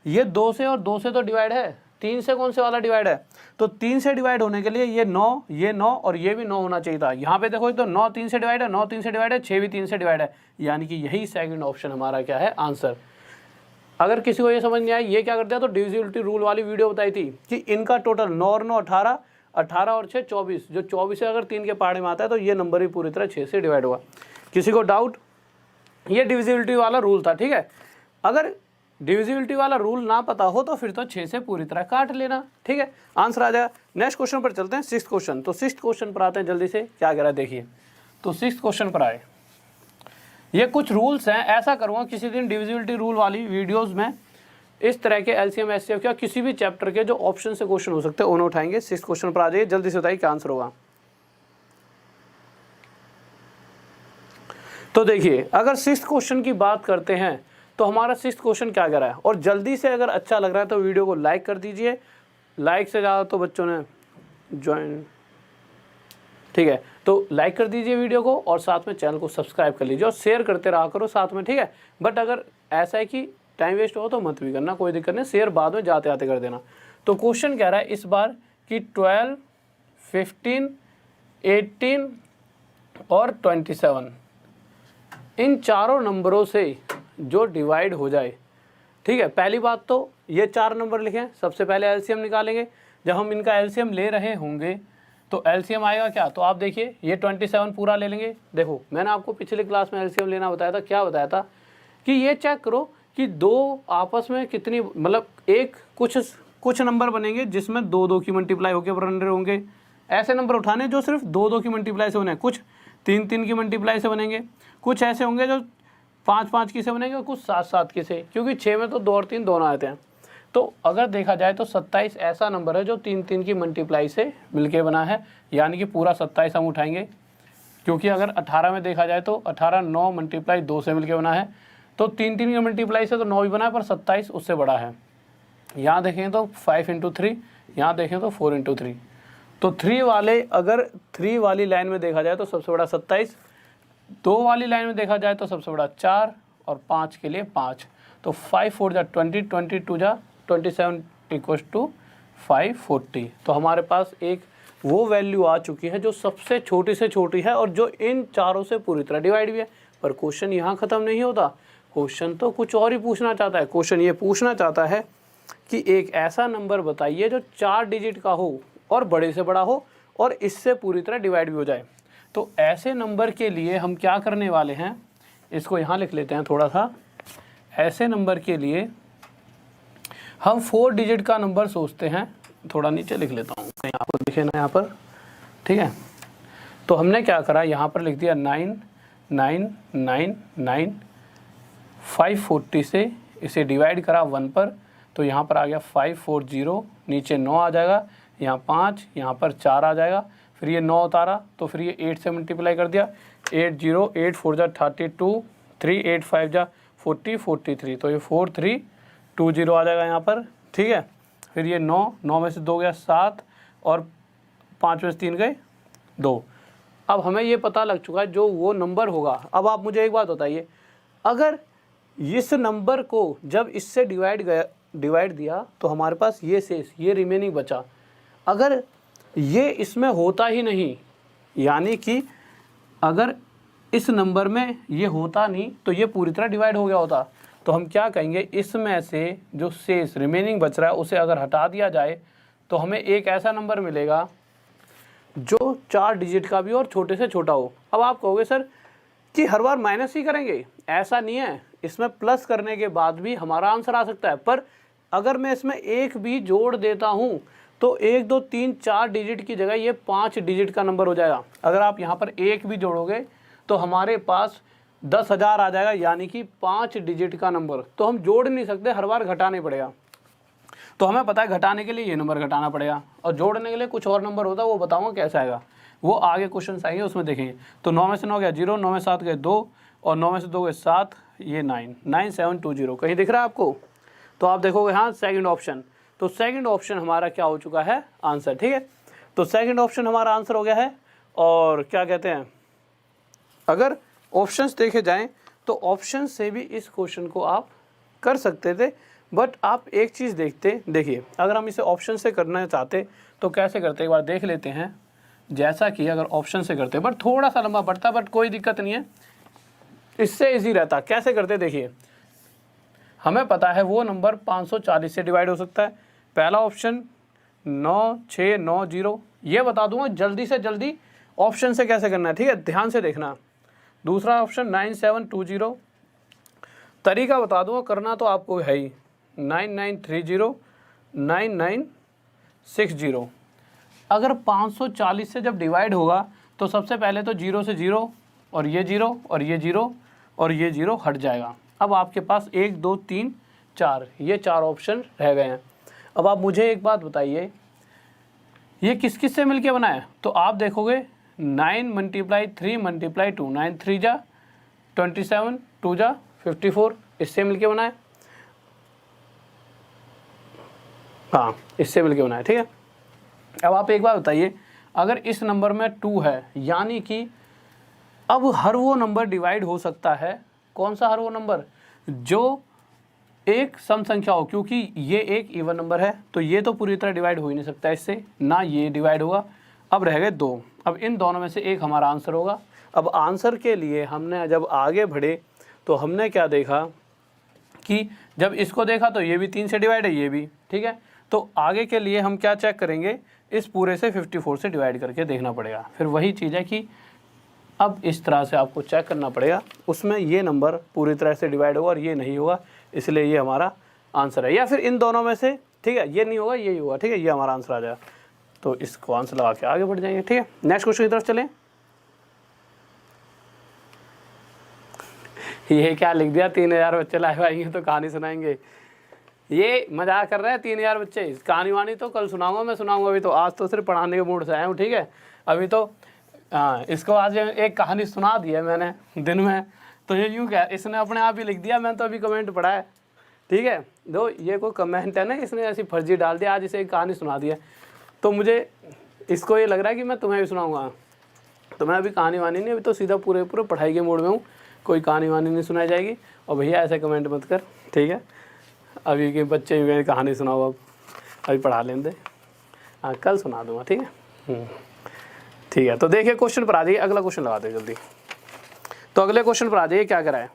ये 2 से और 2 से तो डिवाइड है, 3 से कौन से वाला डिवाइड है, तो 3 से डिवाइड होने के लिए ये 9 और ये भी 9 होना चाहिए था। यहाँ पे देखो तो 9 3 से डिवाइड है, 9 3 से डिवाइड है, 6 भी 3 से डिवाइड है, यानी कि यही सेकंड ऑप्शन हमारा क्या है, आंसर। अगर किसी को ये समझ नहीं आया, ये क्या करते हैं, तो डिविजिबिलिटी रूल वाली वीडियो बताई थी कि इनका टोटल 9 और 9 18, 18 और 6 24, जो 24 है अगर 3 के पहाड़े में आता है तो ये नंबर भी पूरी तरह 6 से डिवाइड हुआ। किसी को डाउट, ये डिविजिबिलिटी वाला रूल था, ठीक है। अगर डिविजिबिलिटी वाला रूल ना पता हो तो फिर तो 6 से पूरी तरह काट लेना, ठीक है, आंसर आ जाएगा। नेक्स्ट क्वेश्चन पर चलते हैं, 6th क्वेश्चन। तो 6th क्वेश्चन पर आते हैं जल्दी से, क्या कह रहा है देखिए। तो 6th क्वेश्चन पर आए, ये कुछ रूल्स हैं, ऐसा करूँगा किसी दिन डिविजिबिलिटी रूल वाली वीडियोज़ में इस तरह के LCM SCF या किसी भी चैप्टर के जो ऑप्शन से क्वेश्चन हो सकते हैं उन्हें उठाएंगे। 6th क्वेश्चन पर आ जाइए, जल्दी से बताइए क्या आंसर होगा। तो देखिए अगर 6th क्वेश्चन की बात करते हैं तो हमारा 6th क्वेश्चन क्या कह रहा है, और जल्दी से अगर अच्छा लग रहा है तो वीडियो को लाइक कर दीजिए, लाइक से ज़्यादा तो बच्चों ने ज्वाइन, ठीक है, तो लाइक कर दीजिए वीडियो को और साथ में चैनल को सब्सक्राइब कर लीजिए और शेयर करते रहा करो साथ में, ठीक है। बट अगर ऐसा है कि टाइम वेस्ट हो तो मत भी करना, कोई दिक्कत नहीं, शेयर बाद में जाते आते कर देना। तो क्वेश्चन कह रहा है इस बार कि 12, 15, 18 और 27 इन चारों नंबरों से जो डिवाइड हो जाए, ठीक है। पहली बात तो ये 4 नंबर लिखें, सबसे पहले एलसीएम निकालेंगे। जब हम इनका एलसीएम ले रहे होंगे तो एलसीएम आएगा क्या, तो आप देखिए ये 27 पूरा ले लेंगे। देखो मैंने आपको पिछली क्लास में एलसीएम लेना बताया था, क्या बताया था कि ये चेक करो कि 2 आपस में कितनी, मतलब एक कुछ नंबर बनेंगे जिसमें 2 की मल्टीप्लाई होकर बन रहे होंगे। ऐसे नंबर उठाने जो सिर्फ 2 की मल्टीप्लाई से बने, कुछ 3 की मल्टीप्लाई से बनेंगे, कुछ ऐसे होंगे जो 5 की से बनेंगे और कुछ 7 की से, क्योंकि 6 में तो 2 और 3 दोनों आते हैं। तो अगर देखा जाए तो 27 ऐसा नंबर है जो 3 की मल्टीप्लाई से मिलके बना है, यानी कि पूरा 27 हम उठाएंगे। क्योंकि अगर 18 में देखा जाए तो 18 9 मल्टीप्लाई 2 से मिलके बना है, तो 3 की मल्टीप्लाई से तो 9 भी बना है, पर 27 उससे बड़ा है। यहाँ देखें तो 5 × 3, यहाँ देखें तो 4 × 3, तो 3 वाले, अगर 3 वाली लाइन में देखा जाए तो सबसे बड़ा 27, 2 वाली लाइन में देखा जाए तो सबसे बड़ा 4 और 5 के लिए 5, तो 5 4 जा 20, 22 जा 27 = 540। तो हमारे पास एक वो वैल्यू आ चुकी है जो सबसे छोटी से छोटी है और जो इन चारों से पूरी तरह डिवाइड भी है। पर क्वेश्चन यहाँ ख़त्म नहीं होता, क्वेश्चन तो कुछ और ही पूछना चाहता है। क्वेश्चन ये पूछना चाहता है कि एक ऐसा नंबर बताइए जो 4 डिजिट का हो और बड़े से बड़ा हो और इससे पूरी तरह डिवाइड भी हो जाए। तो ऐसे नंबर के लिए हम क्या करने वाले हैं, इसको यहाँ लिख लेते हैं थोड़ा सा। ऐसे नंबर के लिए हम 4 डिजिट का नंबर सोचते हैं, थोड़ा नीचे लिख लेता हूँ, यहाँ पर लिखे ना, यहाँ पर, ठीक है। तो हमने क्या करा, यहाँ पर लिख दिया 9 9 9 9, 540 से इसे डिवाइड करा 1 पर, तो यहाँ पर आ गया 540, नीचे 9 आ जाएगा, यहाँ 5, यहाँ पर 4 आ जाएगा, फिर ये 9 उतारा तो फिर ये 8 से मल्टीप्लाई कर दिया, 8 0 8 4 जा 32, 3 8 5 जा 40 43, तो ये 4320 आ जाएगा यहाँ पर, ठीक है। फिर ये 9 में से 2 गया 7 और 5 में से 3 गए 2। अब हमें ये पता लग चुका है जो वो नंबर होगा। अब आप मुझे एक बात बताइए, अगर इस नंबर को जब इससे डिवाइड दिया तो हमारे पास ये शेष, ये रिमेनिंग बचा। अगर ये इसमें होता ही नहीं, यानी कि अगर इस नंबर में ये होता नहीं तो ये पूरी तरह डिवाइड हो गया होता। तो हम क्या कहेंगे, इसमें से जो शेष रिमेनिंग बच रहा है उसे अगर हटा दिया जाए तो हमें एक ऐसा नंबर मिलेगा जो 4 डिजिट का भी और छोटे से छोटा हो। अब आप कहोगे सर कि हर बार माइनस ही करेंगे, ऐसा नहीं है, इसमें प्लस करने के बाद भी हमारा आंसर आ सकता है। पर अगर मैं इसमें एक भी जोड़ देता हूँ तो 1 2 3 4 डिजिट की जगह ये 5 डिजिट का नंबर हो जाएगा। अगर आप यहाँ पर एक भी जोड़ोगे तो हमारे पास 10,000 आ जाएगा, यानी कि 5 डिजिट का नंबर। तो हम जोड़ नहीं सकते, हर बार घटाने पड़ेगा। तो हमें पता है घटाने के लिए ये नंबर घटाना पड़ेगा, और जोड़ने के लिए कुछ और नंबर होता है, वो बताऊंगा कैसे आएगा, वो आगे क्वेश्चन आएंगे उसमें देखेंगे। तो 9 में से 9 गया 0, 9 में 7 गए 2, और 9 में से 2 गए 7, ये 9, 9720 कहीं दिख रहा है आपको? तो आप देखोगे हाँ सेकंड ऑप्शन। तो सेकंड ऑप्शन हमारा क्या हो चुका है, आंसर। ठीक है, तो सेकंड ऑप्शन हमारा आंसर हो गया है। और क्या कहते हैं, अगर ऑप्शंस देखे जाएं तो ऑप्शन से भी इस क्वेश्चन को आप कर सकते थे, बट आप एक चीज़ देखिए, अगर हम इसे ऑप्शन से करना चाहते तो कैसे करते, एक बार देख लेते हैं। जैसा कि अगर ऑप्शन से करते बट थोड़ा सा लंबा पड़ता, बट कोई दिक्कत नहीं है, इससे इजी रहता। कैसे करते देखिए, हमें पता है वो नंबर 540 से डिवाइड हो सकता है। पहला ऑप्शन 9690, ये बता दूंगा जल्दी से जल्दी ऑप्शन से कैसे करना है, ठीक है, ध्यान से देखना। दूसरा ऑप्शन 9720, तरीका बता दूंगा, करना तो आपको है ही, 9930, 9960। अगर 540 से जब डिवाइड होगा तो सबसे पहले तो 0 से 0, और ये 0 और ये 0 और ये 0 हट जाएगा। अब आपके पास 1 2 3 4, ये 4 ऑप्शन रह गए हैं। अब आप मुझे एक बात बताइए, ये किस किस से मिलके बना है? तो आप देखोगे 9 × 3 × 2, 9 3 जा 27, 2 जा 54, इससे मिलके बना है। हाँ, इससे मिलके बना है। ठीक है, अब आप एक बात बताइए, अगर इस नंबर में 2 है, यानी कि अब हर वो नंबर डिवाइड हो सकता है। कौन सा हर वो नंबर? जो एक सम संख्या हो, क्योंकि ये एक इवन नंबर है तो ये तो पूरी तरह डिवाइड हो ही नहीं सकता इससे, ना ये डिवाइड होगा। अब रह गए 2, अब इन दोनों में से एक हमारा आंसर होगा। अब आंसर के लिए हमने जब आगे बढ़े तो हमने क्या देखा कि जब इसको देखा तो ये भी 3 से डिवाइड है, ये भी, ठीक है। तो आगे के लिए हम क्या चेक करेंगे, इस पूरे से 54 से डिवाइड करके देखना पड़ेगा। फिर वही चीज़ है कि अब इस तरह से आपको चेक करना पड़ेगा, उसमें ये नंबर पूरी तरह से डिवाइड होगा और ये नहीं होगा, इसलिए ये हमारा आंसर है। या फिर इन दोनों में से, ठीक है, ये नहीं होगा यही होगा, ठीक है, ये हमारा आंसर आ जाएगा। तो इसको आंसर लगा के आगे बढ़ जाएंगे। ठीक है, नेक्स्ट क्वेश्चन की तरफ चलें। ये क्या लिख दिया, 3000 बच्चे लाइव आएंगे तो कहानी सुनाएंगे। ये मजाक कर रहे हैं 3000 बच्चे, कहानी वानी तो कल सुनाऊंगा, मैं सुनाऊंगा, अभी तो आज तो सिर्फ पढ़ाने के मूड से आया हूँ। ठीक है, अभी तो हाँ, इसको आज एक कहानी सुना दी है मैंने दिन में, तो ये यूँ क्या, इसने अपने आप ही लिख दिया, मैंने तो अभी कमेंट पढ़ा है। ठीक है, दो ये कोई कमेंट है ना, इसने ऐसी फर्जी डाल दिया, आज इसे एक कहानी सुना दी है, तो मुझे इसको ये लग रहा है कि मैं तुम्हें भी सुनाऊंगा। तो मैं अभी कहानी वानी नहीं, अभी तो सीधा पूरे पढ़ाई के मूड में हूँ, कोई कहानी वानी नहीं सुनाई जाएगी। और भैया ऐसे कमेंट मत कर, ठीक है, अभी के बच्चे भी कहानी सुनाओ, अब अभी पढ़ा लें दे, हाँ कल सुना दूँगा। ठीक है, ठीक है। तो देखिए क्वेश्चन पर आ जाइए, अगला क्वेश्चन लगा दे जल्दी। तो अगले क्वेश्चन पर आ जाइए, क्या करा है,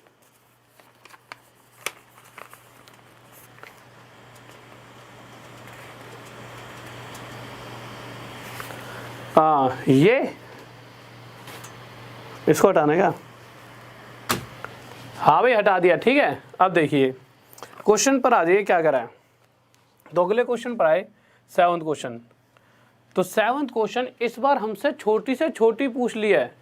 ये इसको हटाना क्या? हाँ भाई हटा दिया। ठीक है, अब देखिए क्वेश्चन पर आ जाइए, क्या करा है। तो अगले क्वेश्चन पर आए 7th क्वेश्चन। तो 7th क्वेश्चन इस बार हमसे छोटी से छोटी पूछ ली है।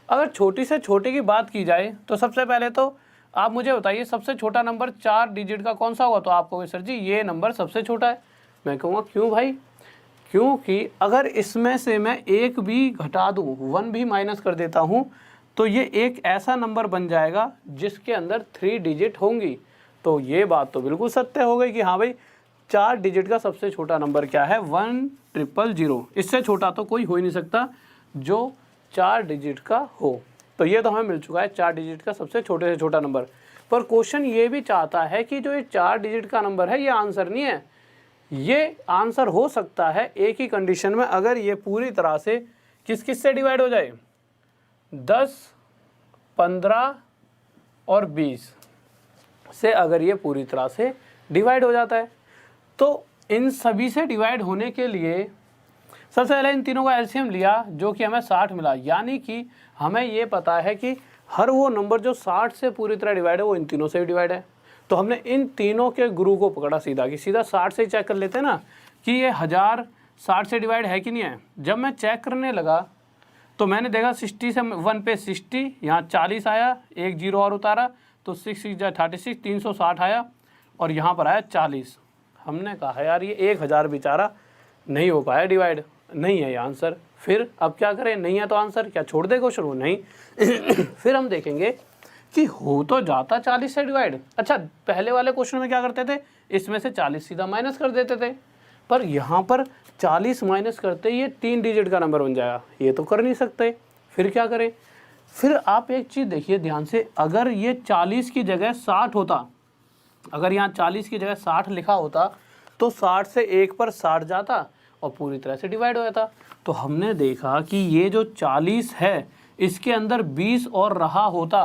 अगर छोटी से छोटी की बात की जाए तो सबसे पहले तो आप मुझे बताइए सबसे छोटा नंबर 4 डिजिट का कौन सा होगा? तो आप कहोगे सर जी ये नंबर सबसे छोटा है। मैं कहूँगा क्यों भाई? क्योंकि अगर इसमें से मैं एक भी घटा दूँ, 1 भी माइनस कर देता हूँ, तो ये एक ऐसा नंबर बन जाएगा जिसके अंदर 3 डिजिट होंगी। तो ये बात तो बिल्कुल सत्य हो गई कि हाँ भाई 4 डिजिट का सबसे छोटा नंबर क्या है? 1000। इससे छोटा तो कोई हो ही नहीं सकता जो 4 डिजिट का हो। तो ये तो हमें मिल चुका है 4 डिजिट का सबसे छोटे से छोटा नंबर। पर क्वेश्चन ये भी चाहता है कि जो ये 4 डिजिट का नंबर है ये आंसर नहीं है। ये आंसर हो सकता है एक ही कंडीशन में, अगर ये पूरी तरह से किस किस से डिवाइड हो जाए, 10, 15 और 20। से अगर ये पूरी तरह से डिवाइड हो जाता है। तो इन सभी से डिवाइड होने के लिए सबसे पहले इन तीनों का एलसीएम लिया जो कि हमें 60 मिला, यानी कि हमें ये पता है कि हर वो नंबर जो 60 से पूरी तरह डिवाइड है वो इन तीनों से भी डिवाइड है। तो हमने इन तीनों के गुरु को पकड़ा सीधा कि सीधा 60 से ही चेक कर लेते हैं ना कि ये 1000 60 से डिवाइड है कि नहीं है। जब मैं चेक करने लगा तो मैंने देखा 60 से 1 पे 60, यहाँ 40 आया, एक जीरो और उतारा तो 6 6 36 360 आया और यहाँ पर आया 40। हमने कहा यार ये 1000 बेचारा नहीं हो पाया डिवाइड, नहीं है ये आंसर। फिर अब क्या करें, नहीं है तो आंसर क्या छोड़ दे क्वेश्चन को, नहीं। फिर हम देखेंगे कि हो तो जाता 40 से डिवाइड। अच्छा, पहले वाले क्वेश्चन में क्या करते थे, इसमें से 40 सीधा माइनस कर देते थे, पर यहाँ पर 40 माइनस करते ये 3 डिजिट का नंबर बन जाएगा, ये तो कर नहीं सकते। फिर क्या करें, फिर आप एक चीज़ देखिए ध्यान से, अगर ये 40 की जगह 60 होता, अगर यहाँ 40 की जगह 60 लिखा होता तो 60 से 1 पर 60 जाता और पूरी तरह से डिवाइड हो जाता। तो हमने देखा कि ये जो 40 है इसके अंदर 20 और रहा होता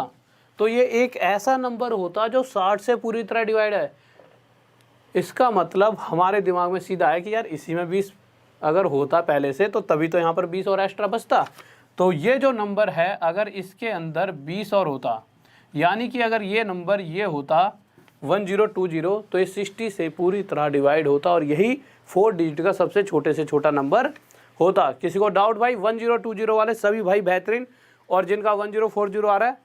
तो ये एक ऐसा नंबर होता जो 60 से पूरी तरह डिवाइड है। इसका मतलब हमारे दिमाग में सीधा है कि यार इसी में 20 अगर होता पहले से तो तभी तो यहाँ पर 20 और एक्स्ट्रा बचता। तो ये जो नंबर है अगर इसके अंदर 20 और होता, यानी कि अगर ये नंबर ये होता 1020 तो ये 60 से पूरी तरह डिवाइड होता और यही 4 डिजिट का सबसे छोटे से छोटा नंबर होता। किसी को डाउट भाई? 1020 वाले सभी भाई बेहतरीन, और जिनका 1040 आ रहा है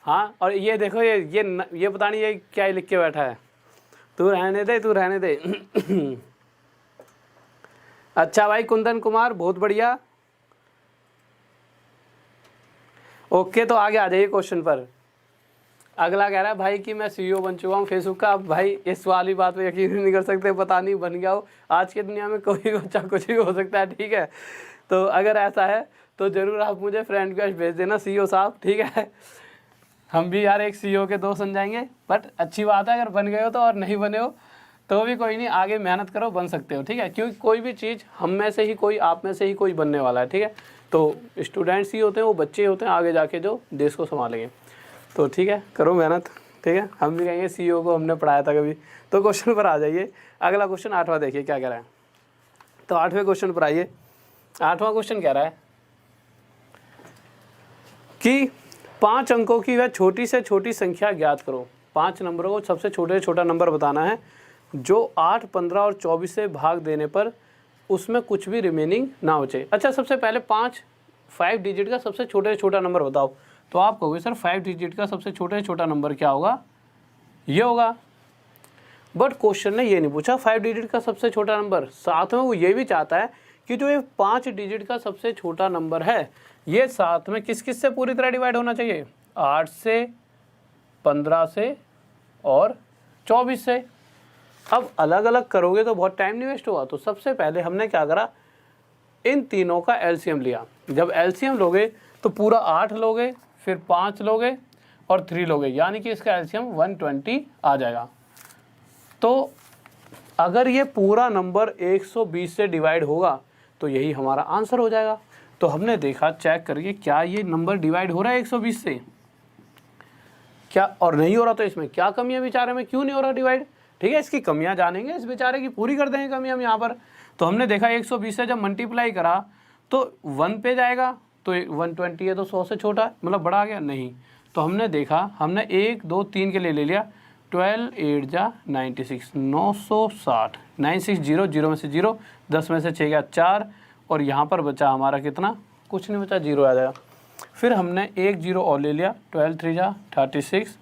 हाँ। और ये देखो ये पता नहीं ये क्या लिख के बैठा है, तू रहने दे तू रहने दे। अच्छा भाई कुंदन कुमार बहुत बढ़िया, ओके। तो आगे आ जाइए क्वेश्चन पर। अगला कह रहा है भाई कि मैं सीईओ बन चुका हूँ फेसबुक का। अब भाई इस वाली बात पे यकीन नहीं कर सकते, पता नहीं बन गया हो। आज की दुनिया में कोई बच्चा कुछ भी हो सकता है, ठीक है। तो अगर ऐसा है तो ज़रूर आप मुझे फ्रेंड रिक्वेस्ट भेज देना सीईओ साहब, ठीक है। हम भी यार एक सीईओ के दोस्त बन जाएंगे। बट अच्छी बात है अगर बन गए हो तो, और नहीं बने हो तो भी कोई नहीं, आगे मेहनत करो, बन सकते हो, ठीक है। क्योंकि कोई भी चीज़ हम में से ही कोई, आप में से ही कोई बनने वाला है, ठीक है। तो स्टूडेंट्स ही होते हैं, वो बच्चे होते हैं आगे जाके जो देश को संभालेंगे। तो ठीक है, करो मेहनत, ठीक है। हम भी कहेंगे सीईओ को हमने पढ़ाया था कभी। तो क्वेश्चन पर आ जाइए। अगला क्वेश्चन 8वां देखिए क्या कह रहा है। तो 8वें क्वेश्चन पर आइए। 8वां क्वेश्चन कह रहा है कि 5 अंकों की वह छोटी से छोटी संख्या ज्ञात करो। 5 नंबरों को सबसे छोटे से छोटा नंबर बताना है जो 8, 15 और 24 से भाग देने पर उसमें कुछ भी रिमेनिंग ना बचे। अच्छा, सबसे पहले 5 डिजिट का सबसे छोटे से छोटा नंबर बताओ। तो आप कहोगे सर 5 डिजिट का सबसे छोटे से छोटा नंबर क्या होगा, ये होगा। बट क्वेश्चन ने ये नहीं पूछा 5 डिजिट का सबसे छोटा नंबर, साथ में वो ये भी चाहता है कि जो ये 5 डिजिट का सबसे छोटा नंबर है ये साथ में किस किस से पूरी तरह डिवाइड होना चाहिए, 8 से, 15 से और 24 से। अब अलग अलग करोगे तो बहुत टाइम नहीं वेस्ट होगा। तो सबसे पहले हमने क्या करा, इन तीनों का एलसीएम लिया। जब एलसीएम लोगे तो पूरा 8 लोगे, फिर 5 लोगे और 3 लोगे, यानी कि इसका एलसीएम 120 आ जाएगा। तो अगर ये पूरा नंबर 120 से डिवाइड होगा तो यही हमारा आंसर हो जाएगा। तो हमने देखा चेक करके क्या ये नंबर डिवाइड हो रहा है 120 से, क्या, और नहीं हो रहा तो इसमें क्या कमी है बेचारे में, क्यों नहीं हो रहा डिवाइड, ठीक है। इसकी कमियां जानेंगे, इस बेचारे की पूरी कर देंगे कमी हम यहाँ पर। तो हमने देखा 120 से जब मल्टीप्लाई करा तो 1 पे जाएगा, तो 120 है तो 100 से छोटा मतलब बड़ा आ गया नहीं। तो हमने देखा, हमने 1 2 3 के लिए ले लिया, 12 8 जा 96, 960, 960, 0 में से 0, 10 में से 6 गया 4, और यहाँ पर बचा हमारा कितना, कुछ नहीं बचा, 0 आ जाएगा। फिर हमने 1 0 और ले लिया, 12 3 जा 36,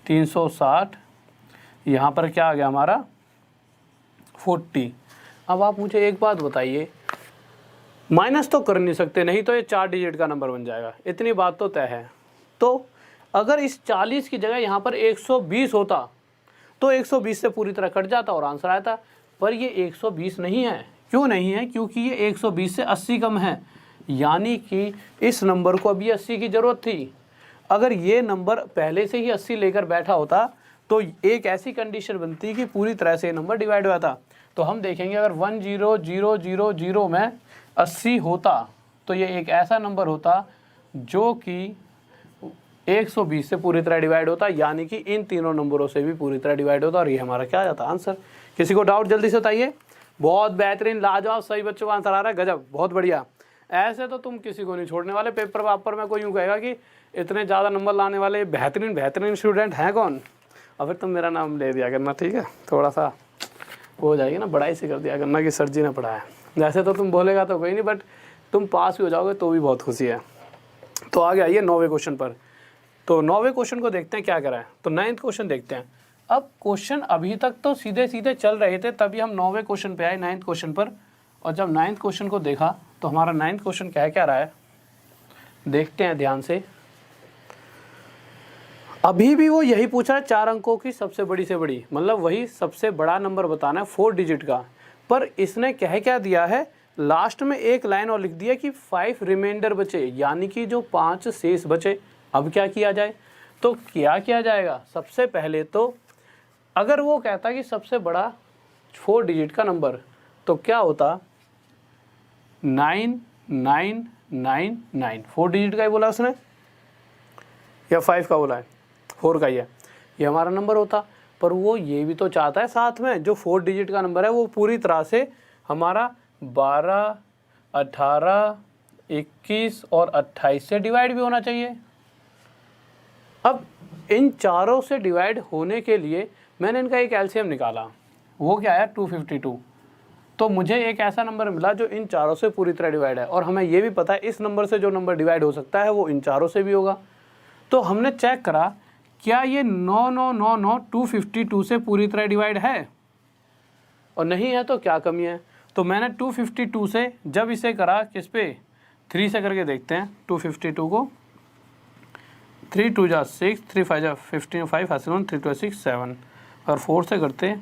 360, यहाँ पर क्या आ गया हमारा 40। अब आप मुझे एक बात बताइए, माइनस तो कर नहीं सकते, नहीं तो ये 4 डिजिट का नंबर बन जाएगा, इतनी बात तो तय है। तो अगर इस 40 की जगह यहाँ पर 120 होता तो 120 से पूरी तरह कट जाता और आंसर आता। पर ये 120 नहीं है। क्यों नहीं है? क्योंकि ये 120 से 80 कम है, यानी कि इस नंबर को अभी 80 की ज़रूरत थी। अगर ये नंबर पहले से ही 80 लेकर बैठा होता तो एक ऐसी कंडीशन बनती कि पूरी तरह से ये नंबर डिवाइड हुआ था। तो हम देखेंगे अगर 10000 में 80 होता तो ये एक ऐसा नंबर होता जो कि 120 से पूरी तरह डिवाइड होता है, यानी कि इन तीनों नंबरों से भी पूरी तरह डिवाइड होता है, और ये हमारा क्या आ जाता है आंसर। किसी को डाउट जल्दी से बताइए। बहुत बेहतरीन, लाजवाब, सही बच्चों का आंसर आ रहा है, गजब, बहुत बढ़िया। ऐसे तो तुम किसी को नहीं छोड़ने वाले। पेपर वापर में कोई यूँ कहेगा कि इतने ज़्यादा नंबर लाने वाले बेहतरीन स्टूडेंट हैं कौन, और फिर तुम मेरा नाम ले दिया करना, ठीक है, थोड़ा सा हो जाएगी ना, बड़ाई से कर दिया करना कि सर जी ने पढ़ाया। जैसे तो तुम बोलेगा तो कोई नहीं, बट तुम पास भी हो जाओगे तो भी बहुत खुशी है। तो आगे आइए 9वें क्वेश्चन पर। तो 9वें क्वेश्चन को देखते हैं क्या करा है। तो 9th क्वेश्चन देखते हैं। अब क्वेश्चन अभी तक तो सीधे सीधे चल रहे थे, तभी हम 9वें क्वेश्चन पे आए, 9th क्वेश्चन पर। और जब 9th क्वेश्चन को देखा तो हमारा 9th क्वेश्चन क्या रहा है, देखते हैं ध्यान से। अभी भी वो यही पूछ रहा है 4 अंकों की सबसे बड़ी से बड़ी, मतलब वही सबसे बड़ा नंबर बताना है 4 डिजिट का। पर इसने क्या दिया है, लास्ट में एक लाइन और लिख दिया कि 5 रिमाइंडर बचे, यानी कि जो 5 शेष बचे। अब क्या किया जाए, तो क्या किया जाएगा। सबसे पहले तो अगर वो कहता कि सबसे बड़ा 4 डिजिट का नंबर, तो क्या होता 9999। 4 डिजिट का ही बोला उसने या 5 का बोला है, 4 का ही है, ये हमारा नंबर होता। पर वो ये भी तो चाहता है साथ में जो 4 डिजिट का नंबर है वो पूरी तरह से हमारा 12, 18, 21 और 28 से डिवाइड भी होना चाहिए। अब इन चारों से डिवाइड होने के लिए मैंने इनका एक एलसीएम निकाला, वो क्या है 252। तो मुझे एक ऐसा नंबर मिला जो इन चारों से पूरी तरह डिवाइड है, और हमें ये भी पता है इस नंबर से जो नंबर डिवाइड हो सकता है वो इन चारों से भी होगा। तो हमने चेक करा क्या ये 9999 252 से पूरी तरह डिवाइड है, और नहीं है तो क्या कमी है। तो मैंने 252 से जब इसे करा किस पे 3 से करके देखते हैं। 252 को 3 2 जा 6, 3 5 जा 15, 5 हासिल 1, 3 2 6 7, और 4 से करते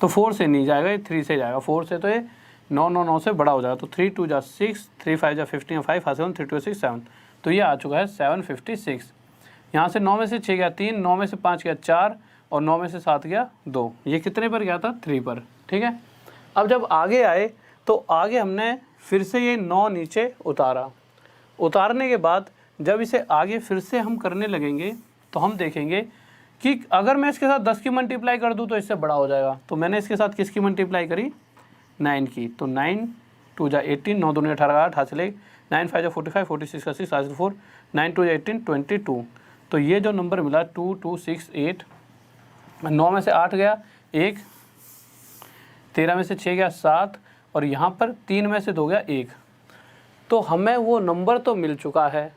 तो 4 से नहीं जाएगा, ये 3 से जाएगा। 4 से तो ये 999 से बड़ा हो जाएगा। तो 3 2 जा 6, 3 5 जा 15, 5 हासिल 1, 3 2 6 7, तो ये आ चुका है 756। यहाँ से 9 में से 6 गया 3, 9 में से 5 गया 4, और 9 में से 7 गया 2। ये कितने पर गया था 3 पर, ठीक है। अब जब आगे आए तो आगे हमने फिर से ये 9 नीचे उतारा। उतारने के बाद जब इसे आगे फिर से हम करने लगेंगे तो हम देखेंगे कि अगर मैं इसके साथ 10 की मल्टीप्लाई कर दूँ तो इससे बड़ा हो जाएगा। तो मैंने इसके साथ किसकी मल्टीप्लाई करी, 9 की। तो 9 2 जा 18, 9 दूनी 18, 8 हासिल 1, 9 5 जा 45, 46 का 6 हासिल 4, 9 2 जा 18 22। तो ये जो नंबर मिला 2268, 9 में से 8 गया 1, 13 में से 6 गया 7, और यहाँ पर 3 में से 2 गया 1। तो हमें वो नंबर तो मिल चुका है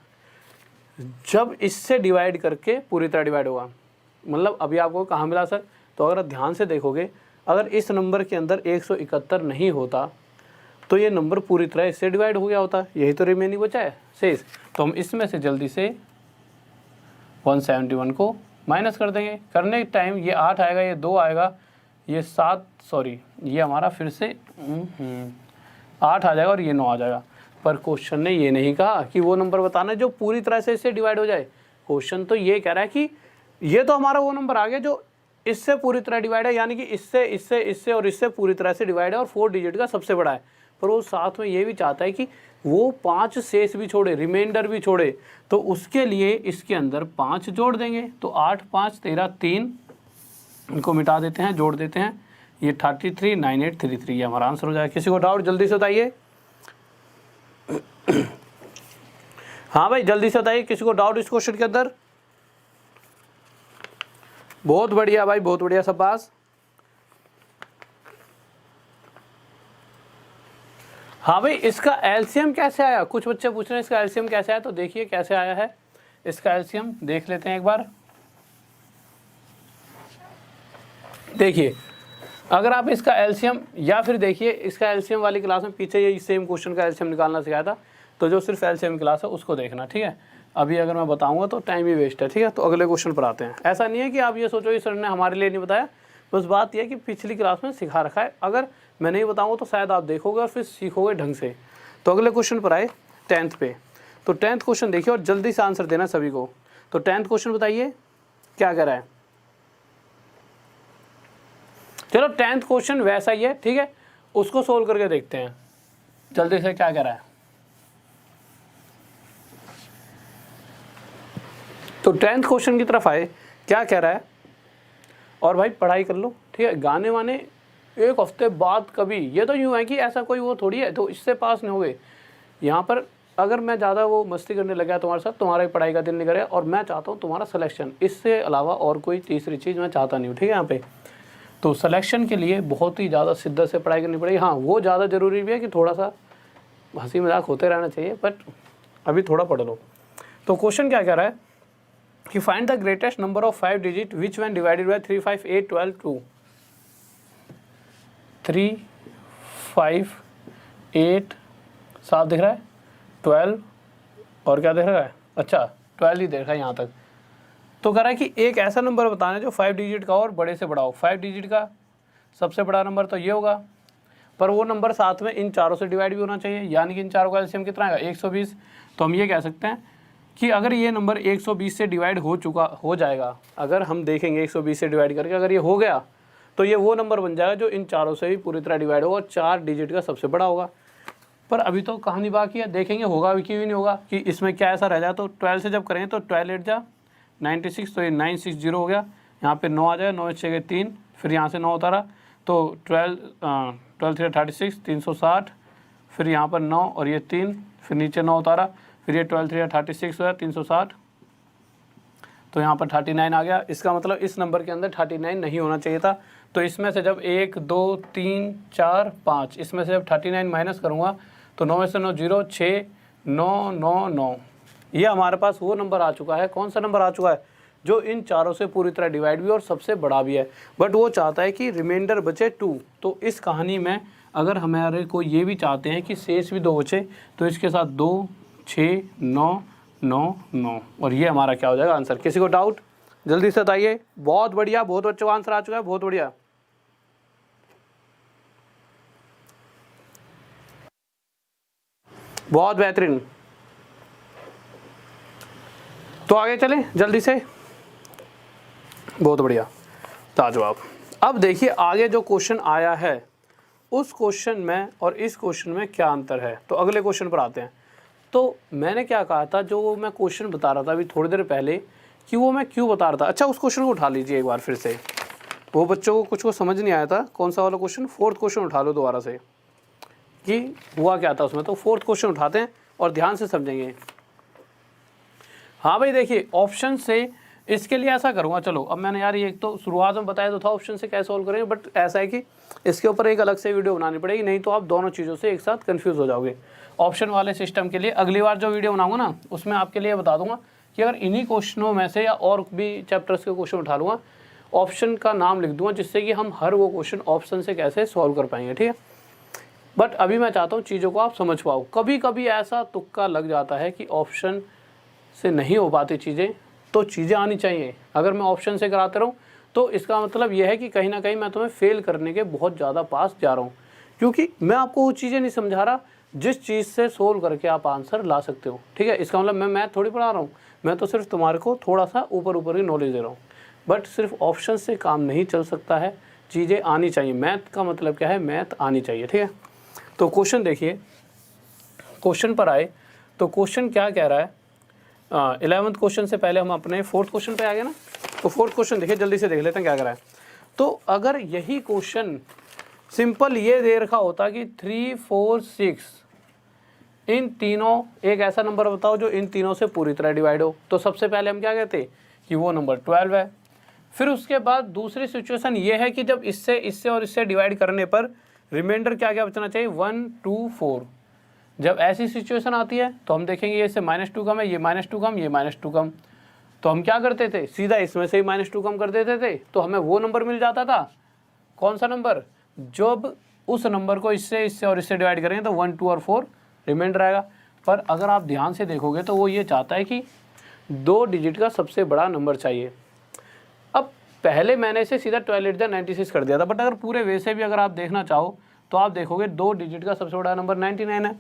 जब इससे डिवाइड करके पूरी तरह डिवाइड होगा। मतलब अभी आपको कहाँ मिला सर, तो अगर ध्यान से देखोगे अगर इस नंबर के अंदर 171 नहीं होता तो ये नंबर पूरी तरह इससे डिवाइड हो गया होता। यही तो रिमेनिंग बचा है शेष। तो हम इसमें से जल्दी से 171 को माइनस कर देंगे। करने के टाइम ये 8 आएगा, ये 2 आएगा, ये 7, सॉरी ये हमारा फिर से 8 आ जाएगा और ये 9 आ जाएगा। पर क्वेश्चन ने ये नहीं कहा कि वो नंबर बताना है जो पूरी तरह से इससे डिवाइड हो जाए। क्वेश्चन तो ये कह रहा है कि ये तो हमारा वो नंबर आ गया जो इससे पूरी तरह डिवाइड है, यानी कि इससे इससे इससे और इससे पूरी तरह से डिवाइड है और 4 डिजिट का सबसे बड़ा है। पर वो साथ में ये भी चाहता है कि वो 5 शेष भी छोड़े, रिमाइंडर भी छोड़े, तो उसके लिए इसके अंदर 5 जोड़ देंगे। तो 8 5 13 3, इनको मिटा देते हैं, जोड़ देते हैं, ये 33 9833, ये हमारा आंसर हो जाएगा। किसी को डाउट जल्दी से बताइए। हाँ भाई जल्दी से बताइए, किसी को डाउट इस क्वेश्चन के अंदर। बहुत बढ़िया भाई, बहुत बढ़िया, शाबाश। हाँ भाई इसका एलसीएम कैसे आया, कुछ बच्चे पूछ रहे हैं इसका एलसीएम कैसे आया। तो देखिए कैसे आया है इसका एलसीएम, देख लेते हैं एक बार। देखिए अगर आप इसका एलसीएम, या फिर देखिए इसका एलसीएम वाली क्लास में पीछे ये सेम क्वेश्चन का एलसीएम निकालना सिखाया था, तो जो सिर्फ एलसीएम क्लास है उसको देखना, ठीक है। अभी अगर मैं बताऊंगा तो टाइम ही वेस्ट है, ठीक है। तो अगले क्वेश्चन पर आते हैं। ऐसा नहीं है कि आप ये सोचो कि सर ने हमारे लिए नहीं बताया, बस बात यह है कि पिछली क्लास में सिखा रखा है। अगर मैं नहीं बताऊंगा तो शायद आप देखोगे और फिर सीखोगे ढंग से। तो अगले क्वेश्चन पर आए 10th पे। तो 10th क्वेश्चन देखिए और जल्दी से आंसर देना सभी को। तो 10th क्वेश्चन बताइए क्या कह रहा है। चलो 10th क्वेश्चन वैसा ही है, ठीक है, उसको सोल्व करके देखते हैं जल्दी से क्या कह रहा है। तो 10th क्वेश्चन की तरफ आए, क्या कह रहा है, और भाई पढ़ाई कर लो, ठीक है। गाने वाने एक हफ्ते बाद कभी, ये तो यूँ है कि ऐसा कोई वो थोड़ी है तो इससे पास नहीं होगे। यहाँ पर अगर मैं ज़्यादा वो मस्ती करने लगा तुम्हारे साथ, तुम्हारा ही पढ़ाई का दिल नहीं करेगा, और मैं चाहता हूँ तुम्हारा सिलेक्शन, इससे अलावा और कोई तीसरी चीज़ मैं चाहता नहीं हूँ, ठीक है। यहाँ पे तो सिलेक्शन के लिए बहुत ही ज़्यादा शिद्दत से पढ़ाई करनी पड़ेगी। हाँ, वो ज़्यादा ज़रूरी भी है कि थोड़ा सा हंसी मजाक होते रहना चाहिए, बट अभी थोड़ा पढ़ लो। तो क्वेश्चन क्या कह रहा है कि find the greatest number of 5 digit which when divided bye 3, 5, 8, 12, 2। 3, 5, 8 साफ दिख रहा है, 12 और क्या दिख रहा है, अच्छा 12 ही दिख रहा है यहाँ तक। तो कह रहा है कि एक ऐसा नंबर बताना है जो 5 डिजिट का और बड़े से बड़ा हो। 5 डिजिट का सबसे बड़ा नंबर तो ये होगा, पर वो नंबर साथ में इन चारों से डिवाइड भी होना चाहिए, यानी कि इन चारों का एलसीएम कितना आएगा, 120। तो हम ये कह सकते हैं कि अगर ये नंबर 120 से डिवाइड हो जाएगा, अगर हम देखेंगे 120 से डिवाइड करके अगर ये हो गया, तो ये वो नंबर बन जाएगा जो इन चारों से भी पूरी तरह डिवाइड होगा और 4 डिजिट का सबसे बड़ा होगा। पर अभी तो कहानी बाकी है, देखेंगे होगा भी कि नहीं होगा, कि इसमें क्या ऐसा रह जाए। तो 12 से जब करेंगे तो 12 8 जा 96, तो ये 960 हो गया। यहाँ पे 9 आ जाए, 9 6 के 3, फिर यहाँ से 9 उतारा तो 12 3 36, 360, फिर यहाँ पर 9 और ये 3, फिर नीचे 9 उतारा, फिर ये 12 3 36 हुआ 360, तो यहाँ पर 39 आ गया। इसका मतलब इस नंबर के अंदर 39 नहीं होना चाहिए था। तो इसमें से जब 1 2 3 4 5, इसमें से जब 39 माइनस करूँगा तो 9 में से 9 0, 6 9 9 9, ये हमारे पास वो नंबर आ चुका है। कौन सा नंबर आ चुका है, जो इन चारों से पूरी तरह डिवाइड भी और सबसे बड़ा भी है, बट वो चाहता है कि रिमाइंडर बचे 2। तो इस कहानी में अगर हमारे को ये भी चाहते हैं कि शेष भी 2 बचे, तो इसके साथ 2 6 9 9 9, और ये हमारा क्या हो जाएगा आंसर। किसी को डाउट जल्दी से बताइए। बहुत बढ़िया, बहुत अच्छा आंसर आ चुका है, बहुत बढ़िया। बहुत बेहतरीन। तो आगे चलें जल्दी से, बहुत बढ़िया, ताजवाब। अब देखिए आगे जो क्वेश्चन आया है, उस क्वेश्चन में और इस क्वेश्चन में क्या अंतर है। तो अगले क्वेश्चन पर आते हैं। तो मैंने क्या कहा था, जो मैं क्वेश्चन बता रहा था अभी थोड़ी देर पहले, कि वो मैं क्यों बता रहा था। अच्छा, उस क्वेश्चन को उठा लीजिए एक बार फिर से, वो बच्चों को कुछ को समझ नहीं आया था। कौन सा वाला क्वेश्चन, 4th क्वेश्चन उठा लो दोबारा से, कि हुआ क्या था उसमें। तो 4th क्वेश्चन उठाते हैं और ध्यान से समझेंगे। हाँ भाई देखिए, ऑप्शन से इसके लिए ऐसा करूँगा। चलो अब मैंने यार ये एक तो शुरुआत में बताया तो था ऑप्शन से कैसे सॉल्व करेंगे, बट ऐसा है कि इसके ऊपर एक अलग से वीडियो बनानी पड़ेगी, नहीं तो आप दोनों चीज़ों से एक साथ कंफ्यूज हो जाओगे। ऑप्शन वाले सिस्टम के लिए अगली बार जो वीडियो बनाऊंगा ना, उसमें आपके लिए बता दूंगा कि अगर इन्हीं क्वेश्चनों में से या और भी चैप्टर्स के क्वेश्चन उठा लूँगा, ऑप्शन का नाम लिख दूंगा, जिससे कि हम हर वो क्वेश्चन ऑप्शन से कैसे सॉल्व कर पाएंगे, ठीक है। बट अभी मैं चाहता हूँ चीज़ों को आप समझ पाओ। कभी कभी ऐसा तुक्का लग जाता है कि ऑप्शन से नहीं हो पाती चीज़ें, तो चीज़ें आनी चाहिए। अगर मैं ऑप्शन से कराते रहूँ तो इसका मतलब यह है कि कहीं ना कहीं मैं तुम्हें फेल करने के बहुत ज़्यादा पास जा रहा हूँ, क्योंकि मैं आपको वो चीज़ें नहीं समझा रहा जिस चीज़ से सोल्व करके आप आंसर ला सकते हो, ठीक है। इसका मतलब मैं मैथ थोड़ी पढ़ा रहा हूँ, मैं तो सिर्फ तुम्हारे को थोड़ा सा ऊपर ऊपर की नॉलेज दे रहा हूँ। बट सिर्फ ऑप्शन से काम नहीं चल सकता है, चीज़ें आनी चाहिए। मैथ का मतलब क्या है, मैथ आनी चाहिए, ठीक है। तो क्वेश्चन देखिए, क्वेश्चन पर आए तो क्वेश्चन क्या कह रहा है। 11th क्वेश्चन से पहले हम अपने 4th क्वेश्चन पे आ गए ना। तो 4th क्वेश्चन देखिए, जल्दी से देख लेते हैं क्या कर रहा है। तो अगर यही क्वेश्चन सिंपल ये दे रखा होता कि 3 4 6, इन तीनों, एक ऐसा नंबर बताओ जो इन तीनों से पूरी तरह डिवाइड हो, तो सबसे पहले हम क्या कहते कि वो नंबर 12 है। फिर उसके बाद दूसरी सिचुएशन ये है कि जब इससे और इससे डिवाइड करने पर रिमाइंडर क्या क्या बचना चाहिए, 1 2 4। जब ऐसी सिचुएशन आती है तो हम देखेंगे ये से -2 कम है, ये -2 कम, ये -2 कम, तो हम क्या करते थे, सीधा इसमें से ही -2 कम कर देते थे, तो हमें वो नंबर मिल जाता था। कौन सा नंबर, जब उस नंबर को इससे और इससे डिवाइड करेंगे तो 1 2 और 4 रिमाइंडर आएगा। पर अगर आप ध्यान से देखोगे तो वो ये चाहता है कि 2 डिजिट का सबसे बड़ा नंबर चाहिए। अब पहले मैंने इसे सीधा 12 8 96 कर दिया था, बट अगर पूरे वे से भी अगर आप देखना चाहो तो आप देखोगे 2 डिजिट का सबसे बड़ा नंबर 99 है।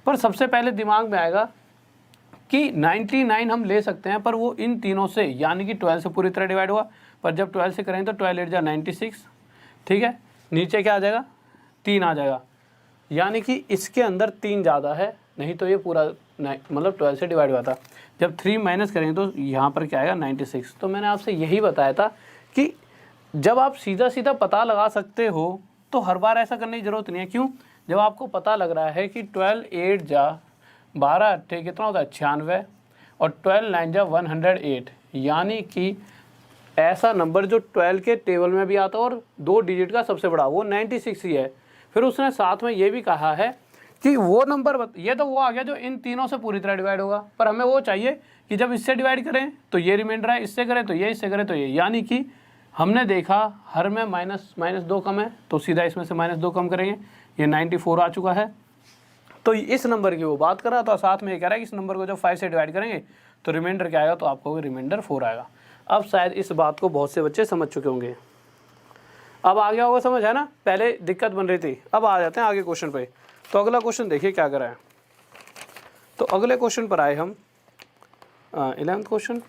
पर सबसे पहले दिमाग में आएगा कि 99 हम ले सकते हैं, पर वो इन तीनों से, यानी कि 12 से पूरी तरह डिवाइड हुआ, पर जब 12 से करेंगे तो 12 8 जा 96, ठीक है। नीचे क्या आ जाएगा, 3 आ जाएगा, यानी कि इसके अंदर 3 ज़्यादा है, नहीं तो ये पूरा मतलब 12 से डिवाइड हुआ था। जब 3 माइनस करेंगे तो यहाँ पर क्या आएगा 96। तो मैंने आपसे यही बताया था कि जब आप सीधा सीधा पता लगा सकते हो तो हर बार ऐसा करने की ज़रूरत नहीं है। क्यों? जब आपको पता लग रहा है कि 12 8 जा 12 8 कितना होता है 96 और 12 9 जा 108, यानी कि ऐसा नंबर जो 12 के टेबल में भी आता है और 2 डिजिट का सबसे बड़ा वो 96 ही है। फिर उसने साथ में ये भी कहा है कि वो नंबर ये तो वो आ गया जो इन तीनों से पूरी तरह डिवाइड होगा, पर हमें वो चाहिए कि जब इससे डिवाइड करें तो ये रिमाइंडर है, इससे करें तो ये, इससे करें तो ये, यानी कि हमने देखा हर में -2 कम है तो सीधा इसमें से -2 कम करेंगे, ये 94 आ चुका है। तो इस नंबर की वो बात कर रहा था, साथ में ये कह रहा है कि इस नंबर को जब 5 से डिवाइड करेंगे तो रिमाइंडर क्या आएगा, तो आपको रिमाइंडर 4 आएगा। अब शायद इस बात को बहुत से बच्चे समझ चुके होंगे, अब आ गया होगा समझ, है ना। पहले दिक्कत बन रही थी। अब आ जाते हैं आगे क्वेश्चन पे। तो अगला क्वेश्चन देखिए क्या करा है। तो अगले क्वेश्चन पर आए हम 11th क्वेश्चन।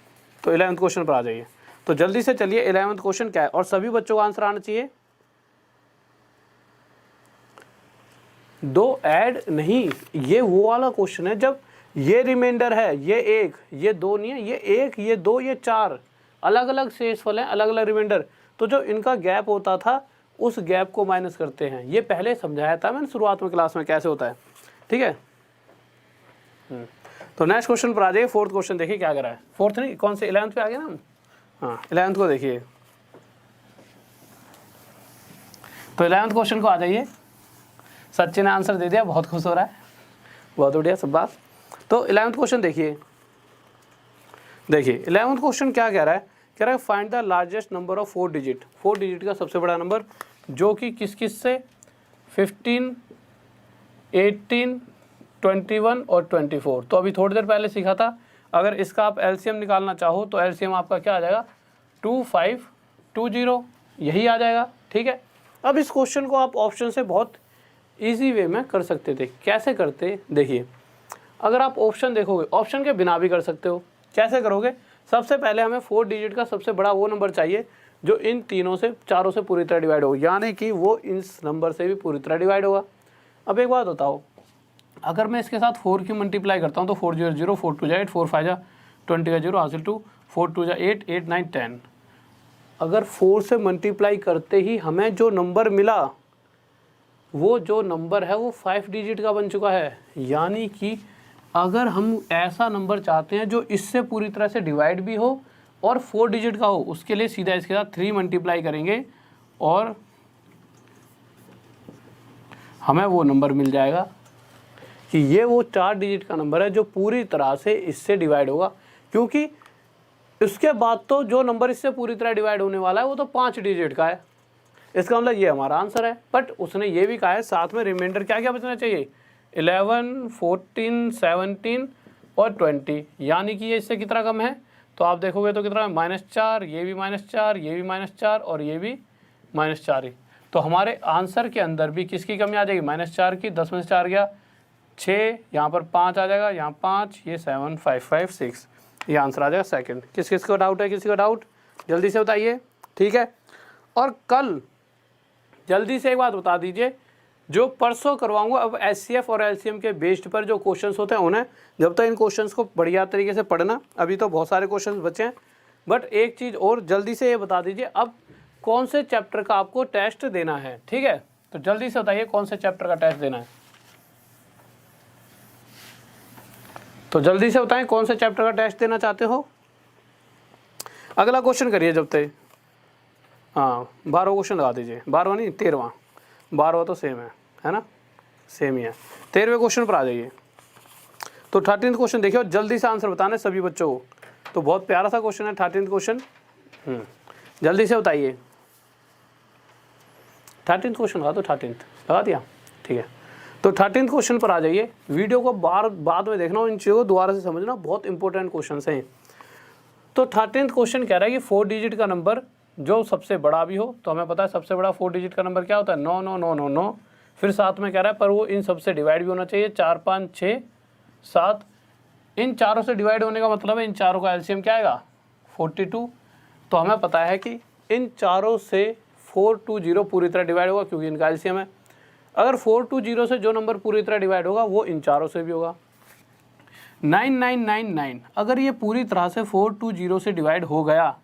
तो 11th क्वेश्चन पर आ जाइए। तो जल्दी से चलिए 11th क्वेश्चन क्या है और सभी बच्चों का आंसर आना चाहिए। दो ऐड नहीं, ये वो वाला क्वेश्चन है जब ये रिमाइंडर है, ये 1 ये 2 नहीं है, ये 1 ये 2 ये 4 अलग अलग शेषफल हैं, अलग अलग रिमाइंडर। तो जो इनका गैप होता था उस गैप को माइनस करते हैं। ये पहले समझाया था मैंने शुरुआत में क्लास में कैसे होता है, ठीक है। तो नेक्स्ट क्वेश्चन पर आ जाइए। 4th क्वेश्चन देखिए क्या करा है। 4th नहीं, कौन से 11th पे आ गया ना हम। हाँ 11th को देखिए। तो 11th क्वेश्चन को आ जाइए। सचिन ने आंसर दे दिया, बहुत खुश हो रहा है, बहुत बढ़िया सब बात। तो 11th क्वेश्चन देखिए। 11th क्वेश्चन क्या कह रहा है, कह रहा है find the largest number of 4 digit, 4 digit का सबसे बड़ा नंबर जो कि किस किस से 15 18 21 और 24। तो अभी थोड़ी देर पहले सीखा था, अगर इसका आप एलसीएम निकालना चाहो तो एलसीएम आपका क्या आ जाएगा 2520, यही आ जाएगा, ठीक है। अब इस क्वेश्चन को आप ऑप्शन से बहुत ईजी वे में कर सकते थे। कैसे करते, देखिए अगर आप ऑप्शन देखोगे, ऑप्शन के बिना भी कर सकते हो। कैसे करोगे, सबसे पहले हमें 4 डिजिट का सबसे बड़ा वो नंबर चाहिए जो इन तीनों से चारों से पूरी तरह डिवाइड हो, यानी कि वो इस नंबर से भी पूरी तरह डिवाइड होगा। अब एक बात बताओ, अगर मैं इसके साथ 4 की मल्टीप्लाई करता हूँ तो 4 0 0, 4 2 जा 8, 4 5 जा 20 का 0 हासिल 2, 4 2 जा 8, 8 9 10। अगर 4 से मल्टीप्लाई करते ही हमें जो नंबर मिला वो जो नंबर है वो 5 डिजिट का बन चुका है। यानी कि अगर हम ऐसा नंबर चाहते हैं जो इससे पूरी तरह से डिवाइड भी हो और 4 डिजिट का हो, उसके लिए सीधा इसके साथ 3 मल्टीप्लाई करेंगे और हमें वो नंबर मिल जाएगा कि ये वो 4 डिजिट का नंबर है जो पूरी तरह से इससे डिवाइड होगा। क्योंकि इसके बाद तो जो नंबर इससे पूरी तरह डिवाइड होने वाला है वो तो 5 डिजिट का है। इसका मतलब ये हमारा आंसर है। बट उसने ये भी कहा है साथ में रिमाइंडर क्या क्या बचना चाहिए, 11 14 17 और 20, यानी कि ये इससे कितना कम है। तो आप देखोगे तो कितना है -4, ये भी -4, ये भी -4 और ये भी -4 ही। तो हमारे आंसर के अंदर भी किसकी कमी आ जाएगी, -4 की। 10 में से 4 गया 6, यहाँ पर 5 आ जाएगा, यहाँ 5, ये 7 5 5 6, ये आंसर आ जाएगा सेकंड। किस किस को डाउट है, किसी को डाउट जल्दी से बताइए, ठीक है। और कल जल्दी से एक बात बता दीजिए, जो परसों करवाऊंगा अब एचसीएफ और एलसीएम के बेस्ड पर जो क्वेश्चंस होते हैं उन्हें, जब तक इन क्वेश्चंस को बढ़िया तरीके से पढ़ना, अभी तो बहुत सारे क्वेश्चंस बचे हैं। बट एक चीज़ और जल्दी से ये बता दीजिए, अब कौन से चैप्टर का आपको टेस्ट देना है, ठीक है। तो जल्दी से बताइए कौन से चैप्टर का टेस्ट देना है। तो जल्दी से बताएं कौन से चैप्टर का टेस्ट देना चाहते हो। अगला क्वेश्चन करिए जब तक। हाँ 12वां क्वेश्चन लगा दीजिए, 12वां नहीं 13वां, 12वां तो सेम है ना, सेम ही है। 13वें क्वेश्चन पर आ जाइए। तो 13th क्वेश्चन देखिए, जल्दी से आंसर बताना सभी बच्चों को। तो बहुत प्यारा सा क्वेश्चन है 13th क्वेश्चन, जल्दी से बताइए। 13th क्वेश्चन लगा, तो 13th लगा दिया, ठीक है। तो 13th क्वेश्चन पर आ जाइए। वीडियो को बाद में देखना, इन चीज़ों को दोबारा से समझना, बहुत इंपॉर्टेंट क्वेश्चन हैं। तो 13th क्वेश्चन कह रहा है कि 4 डिजिट का नंबर जो सबसे बड़ा भी हो, तो हमें पता है सबसे बड़ा 4 डिजिट का नंबर क्या होता है, 9 9 9 9 9। फिर साथ में कह रहा है पर वो इन सबसे डिवाइड भी होना चाहिए, 4 5 6 7। इन चारों से डिवाइड होने का मतलब है इन चारों का एलसीएम क्या आएगा 42। तो हमें पता है कि इन चारों से 420 पूरी तरह डिवाइड होगा क्योंकि इनका एलसीएम है। अगर 420 से जो नंबर पूरी तरह डिवाइड होगा वो इन चारों से भी होगा। 9999 अगर ये पूरी तरह से 420 से डिवाइड हो गया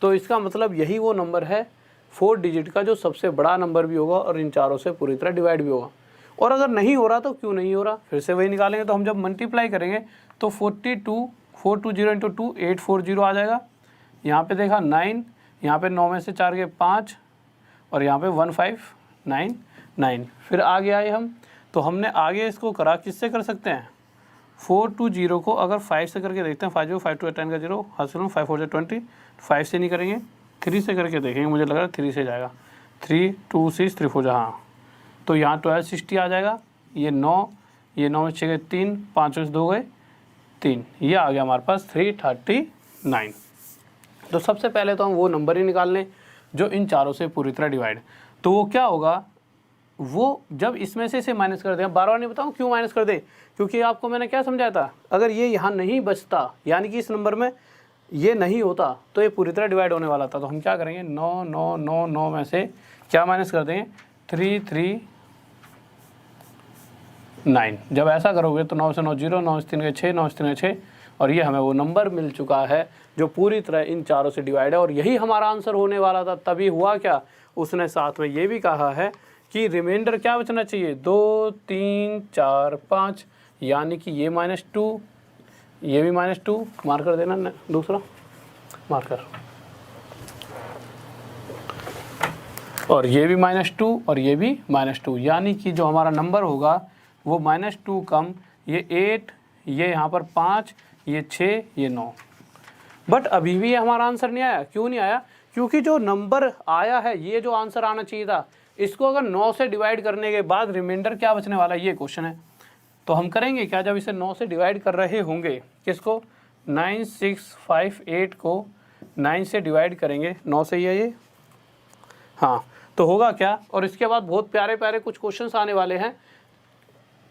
तो इसका मतलब यही वो नंबर है 4 डिजिट का जो सबसे बड़ा नंबर भी होगा और इन चारों से पूरी तरह डिवाइड भी होगा। और अगर नहीं हो रहा तो क्यों नहीं हो रहा, फिर से वही निकालेंगे। तो हम जब मल्टीप्लाई करेंगे तो 420 इंटू 2 840 आ जाएगा। यहाँ पे देखा 9, यहाँ पे 9 में से 4 के 5 और यहाँ पे 1599। फिर आगे आए हम, तो हमने आगे इसको करा किससे कर सकते हैं, 420 को अगर 5 से करके देखते हैं, 5 5 2 10 का 0 हासिल 5 4 20, 5 से नहीं करेंगे 3 से करके देखेंगे, मुझे लग रहा है 3 से जाएगा, 3 2 6 3 4 हाँ, तो यहाँ 1260 आ जाएगा। ये 9 में 6 गए 3, 5 में 2 गए 3, ये आ गया हमारे पास 339। तो सबसे पहले तो हम वो नंबर ही निकाल लें जो इन चारों से पूरी तरह डिवाइड। तो वो क्या होगा, वो जब इसमें से इसे माइनस कर दें, बार बार नहीं बताऊँ क्यों माइनस कर दें, क्योंकि आपको मैंने क्या समझाया था, अगर ये यहाँ नहीं बचता यानी कि इस नंबर में ये नहीं होता तो ये पूरी तरह डिवाइड होने वाला था। तो हम क्या करेंगे, 9 9 9 9 में से क्या माइनस कर देंगे, 339। जब ऐसा करोगे तो 9 से 9 0, 9 से 3 के 6, 9 से 3 के 6 और ये हमें वो नंबर मिल चुका है जो पूरी तरह इन चारों से डिवाइड है और यही हमारा आंसर होने वाला था। तभी हुआ क्या, उसने साथ में ये भी कहा है कि रिमाइंडर क्या बचना चाहिए, 2 3 4 5, यानी कि ये -2, ये भी -2, मार्कर देना न, दूसरा मार्कर, और ये भी -2 और ये भी -2, यानी कि जो हमारा नंबर होगा वो -2 कम ये 8, ये यहाँ पर 5, ये 6, ये 9। बट अभी भी ये हमारा आंसर नहीं आया। क्यों नहीं आया, क्योंकि जो नंबर आया है ये जो आंसर आना चाहिए था, इसको अगर 9 से डिवाइड करने के बाद रिमाइंडर क्या बचने वाला है, ये क्वेश्चन है। तो हम करेंगे क्या, जब इसे 9 से डिवाइड कर रहे होंगे, किसको, 9658 को 9 से डिवाइड करेंगे, 9 से ही है ये, हाँ, तो होगा क्या। और इसके बाद बहुत प्यारे प्यारे कुछ क्वेश्चंस आने वाले हैं,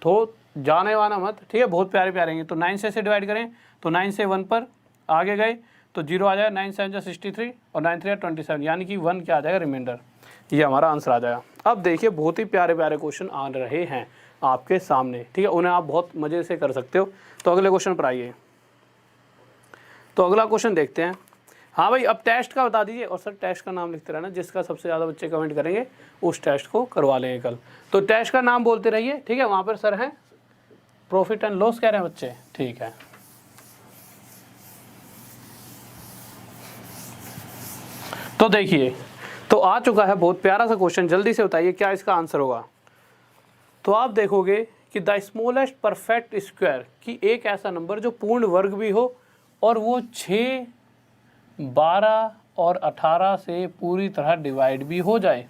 तो जाने वाला मत, ठीक है, बहुत प्यारे प्यारे हैं। तो 9 से इसे डिवाइड करें तो 9 से 1 पर आगे गए तो 0 आ जाएगा, 9 7 63 और 9 3 27, यानी कि 1 क्या आ जाएगा, रिमाइंडर, ये हमारा आंसर आ जाएगा। अब देखिए बहुत ही प्यारे प्यारे क्वेश्चन आ रहे हैं आपके सामने, ठीक है, उन्हें आप बहुत मज़े से कर सकते हो। तो अगले क्वेश्चन पर आइए। तो अगला क्वेश्चन देखते हैं। हाँ भाई, अब टेस्ट का बता दीजिए, और सर टेस्ट का नाम लिखते रहना, जिसका सबसे ज़्यादा बच्चे कमेंट करेंगे उस टेस्ट को करवा लेंगे कल। तो टेस्ट का नाम बोलते रहिए, ठीक है, वहाँ पर सर हैं, प्रॉफिट एंड लॉस कह रहे हैं बच्चे, ठीक है। तो देखिए, तो आ चुका है बहुत प्यारा सा क्वेश्चन, जल्दी से बताइए क्या इसका आंसर होगा। तो आप देखोगे कि द स्मॉलेस्ट परफेक्ट स्क्वायर, कि एक ऐसा नंबर जो पूर्ण वर्ग भी हो और वो 6, 12 और 18 से पूरी तरह डिवाइड भी हो जाए।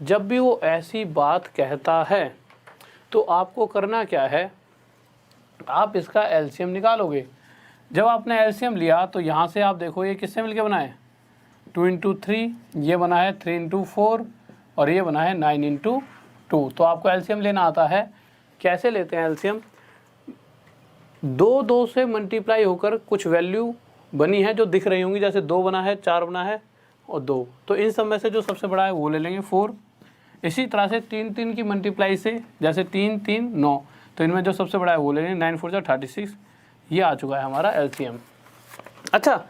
जब भी वो ऐसी बात कहता है तो आपको करना क्या है, आप इसका एलसीएम निकालोगे। जब आपने एलसीएम लिया तो यहाँ से आप देखो ये किससे मिलके बना है, 2 इंटू 3, ये बना है 3 इंटू 4 और ये बना है 9 इंटू 2। तो आपको एलसीएम लेना आता है। कैसे लेते हैं एलसीएम, 2 से मल्टीप्लाई होकर कुछ वैल्यू बनी है जो दिख रही होंगी, जैसे 2 बना है, 4 बना है और 2, तो इन सब में से जो सबसे बड़ा है वो ले लेंगे 4। इसी तरह से 3 की मल्टीप्लाई से, जैसे 3 3 9, तो इनमें जो सबसे बड़ा है वो ले लेंगे, 9 4 36। ये आ चुका है हमारा एलसीएम। अच्छा,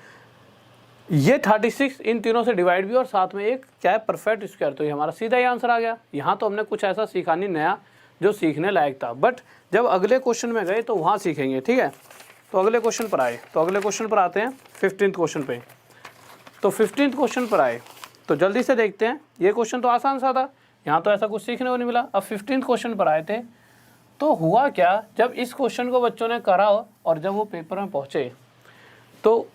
ये 36 इन तीनों से डिवाइड भी और साथ में एक क्या है, परफेक्ट स्क्वायर, तो ये हमारा सीधा ही आंसर आ गया। यहाँ तो हमने कुछ ऐसा सीखा नहीं नया जो सीखने लायक था, बट जब अगले क्वेश्चन में गए तो वहाँ सीखेंगे, ठीक है। तो अगले क्वेश्चन पर आए, तो अगले क्वेश्चन पर आते हैं 15th क्वेश्चन पे। तो 15th क्वेश्चन पर आए तो जल्दी से देखते हैं। ये क्वेश्चन तो आसान सा था, यहाँ तो ऐसा कुछ सीखने को नहीं मिला। अब 15th क्वेश्चन पर आए थे, तो हुआ क्या, जब इस क्वेश्चन को बच्चों ने करा और जब वो पेपर में पहुँचे तो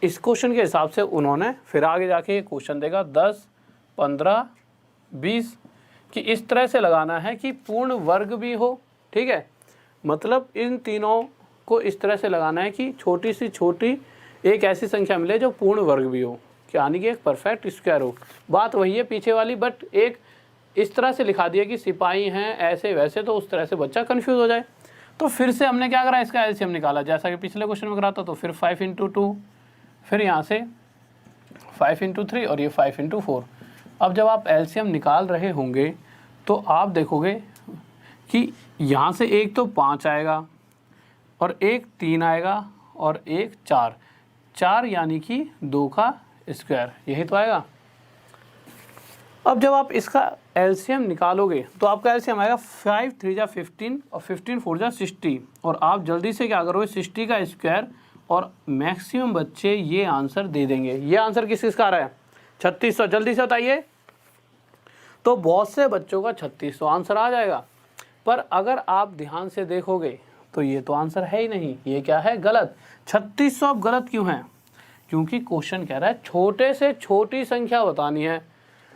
इस क्वेश्चन के हिसाब से उन्होंने फिर आगे जाके ये क्वेश्चन देगा 10 15 20 कि इस तरह से लगाना है कि पूर्ण वर्ग भी हो, ठीक है, मतलब इन तीनों को इस तरह से लगाना है कि छोटी सी छोटी एक ऐसी संख्या मिले जो पूर्ण वर्ग भी हो, यानी कि एक परफेक्ट स्क्वायर हो। बात वही है पीछे वाली, बट एक इस तरह से लिखा दिया कि सिपाही हैं ऐसे वैसे, तो उस तरह से बच्चा कंफ्यूज हो जाए। तो फिर से हमने क्या करा, इसका एलसीएम निकाला, जैसा कि पिछले क्वेश्चन में करा था। तो फिर 5 इंटू 2, फिर यहाँ से 5 इंटू 3 और ये 5 इंटू 4। अब जब आप एलसीएम निकाल रहे होंगे तो आप देखोगे कि यहाँ से एक तो 5 आएगा, और एक 3 आएगा और एक 4, 4 यानी कि 2 का स्क्वायर, यही तो आएगा। अब जब आप इसका एलसीएम निकालोगे तो आपका एलसीएम आएगा 5 3 जा 15 और 15 4 जा 60, और आप जल्दी से क्या करोगे 60 का स्क्वायर, और मैक्सिमम बच्चे ये आंसर दे देंगे। ये आंसर किस किसका आ रहा है 3600, जल्दी से बताइए। तो बहुत से बच्चों का 3600 आंसर आ जाएगा, पर अगर आप ध्यान से देखोगे तो ये तो आंसर है ही नहीं, ये क्या है गलत। 3600 अब गलत क्यों है, क्योंकि क्वेश्चन कह रहा है छोटे से छोटी संख्या बतानी है।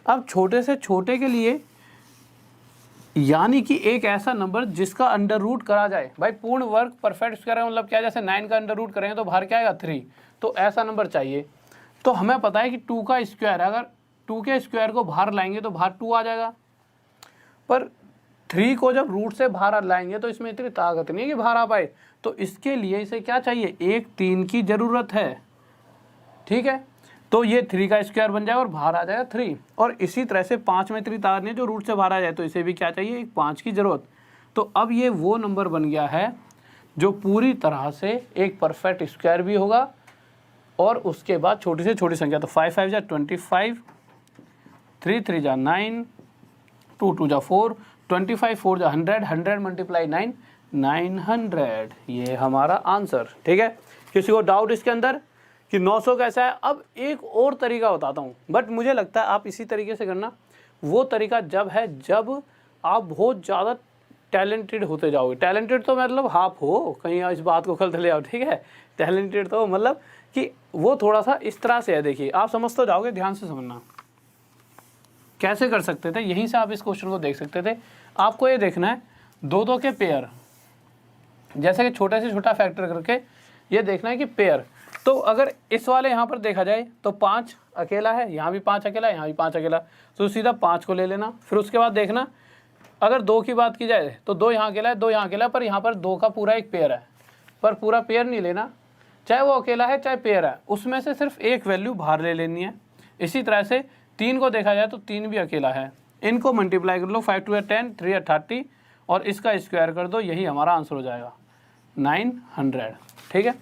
अब छोटे से छोटे के लिए यानी कि एक ऐसा नंबर जिसका अंडर रूट करा जाए। भाई पूर्ण वर्ग परफेक्ट स्क्वायर मतलब क्या, जैसे 9 का अंडर रूट करेंगे तो बाहर क्या आएगा 3, तो ऐसा नंबर चाहिए। तो हमें पता है कि 2 का स्क्वायर है, अगर 2 के स्क्वायर को बाहर लाएंगे तो बाहर 2 आ जाएगा, पर 3 को जब रूट से बाहर लाएंगे तो इसमें इतनी ताकत नहीं है कि बाहर आ पाए, तो इसके लिए इसे क्या चाहिए, एक 3 की ज़रूरत है। ठीक है, तो ये 3 का स्क्वायर बन जाएगा और बाहर आ जाएगा 3, और इसी तरह से 5 में इतनी ताकत नहीं जो रूट से बाहर आ जाए, तो इसे भी क्या चाहिए, एक 5 की ज़रूरत। तो अब ये वो नंबर बन गया है जो पूरी तरह से एक परफेक्ट स्क्वायर भी होगा, और उसके बाद छोटी से छोटी संख्या, तो 5 5 जा 25, 3 3 जा 9, 2 2 जा 4, 25 4 जा 100, 100 मल्टीप्लाई 9, 900, ये हमारा आंसर। ठीक है, किसी को डाउट इसके अंदर कि 900 कैसा है। अब एक और तरीका बताता हूँ, बट मुझे लगता है आप इसी तरीके से करना। वो तरीका जब है जब आप बहुत ज़्यादा टैलेंटेड होते जाओगे। टैलेंटेड तो मतलब हाफ हो, कहीं इस बात को गलत ले आओ, ठीक है। टैलेंटेड तो मतलब कि वो थोड़ा सा इस तरह से है, देखिए आप समझ तो जाओगे, ध्यान से समझना। कैसे कर सकते थे, यहीं से आप इस क्वेश्चन को देख सकते थे। आपको ये देखना है 2 के पेयर, जैसे कि छोटे से छोटा फैक्टर करके ये देखना है कि पेयर। तो अगर इस वाले यहाँ पर देखा जाए तो 5 अकेला है, यहाँ भी 5 अकेला है, यहाँ भी 5 अकेला, तो सीधा 5 को ले लेना। फिर उसके बाद देखना अगर 2 की बात की जाए तो 2 यहाँ अकेला है, 2 यहाँ अकेला है, पर यहाँ पर 2 का पूरा एक पेयर है, पर पूरा पेयर नहीं लेना, चाहे वो अकेला है चाहे पेयर है, उसमें से सिर्फ एक वैल्यू बाहर ले लेनी है। इसी तरह से 3 को देखा जाए तो 3 भी अकेला है, इनको मल्टीप्लाई कर लो, 5 2 10, 3 30, और इसका स्क्वायर कर दो, यही हमारा आंसर हो जाएगा 900। ठीक है,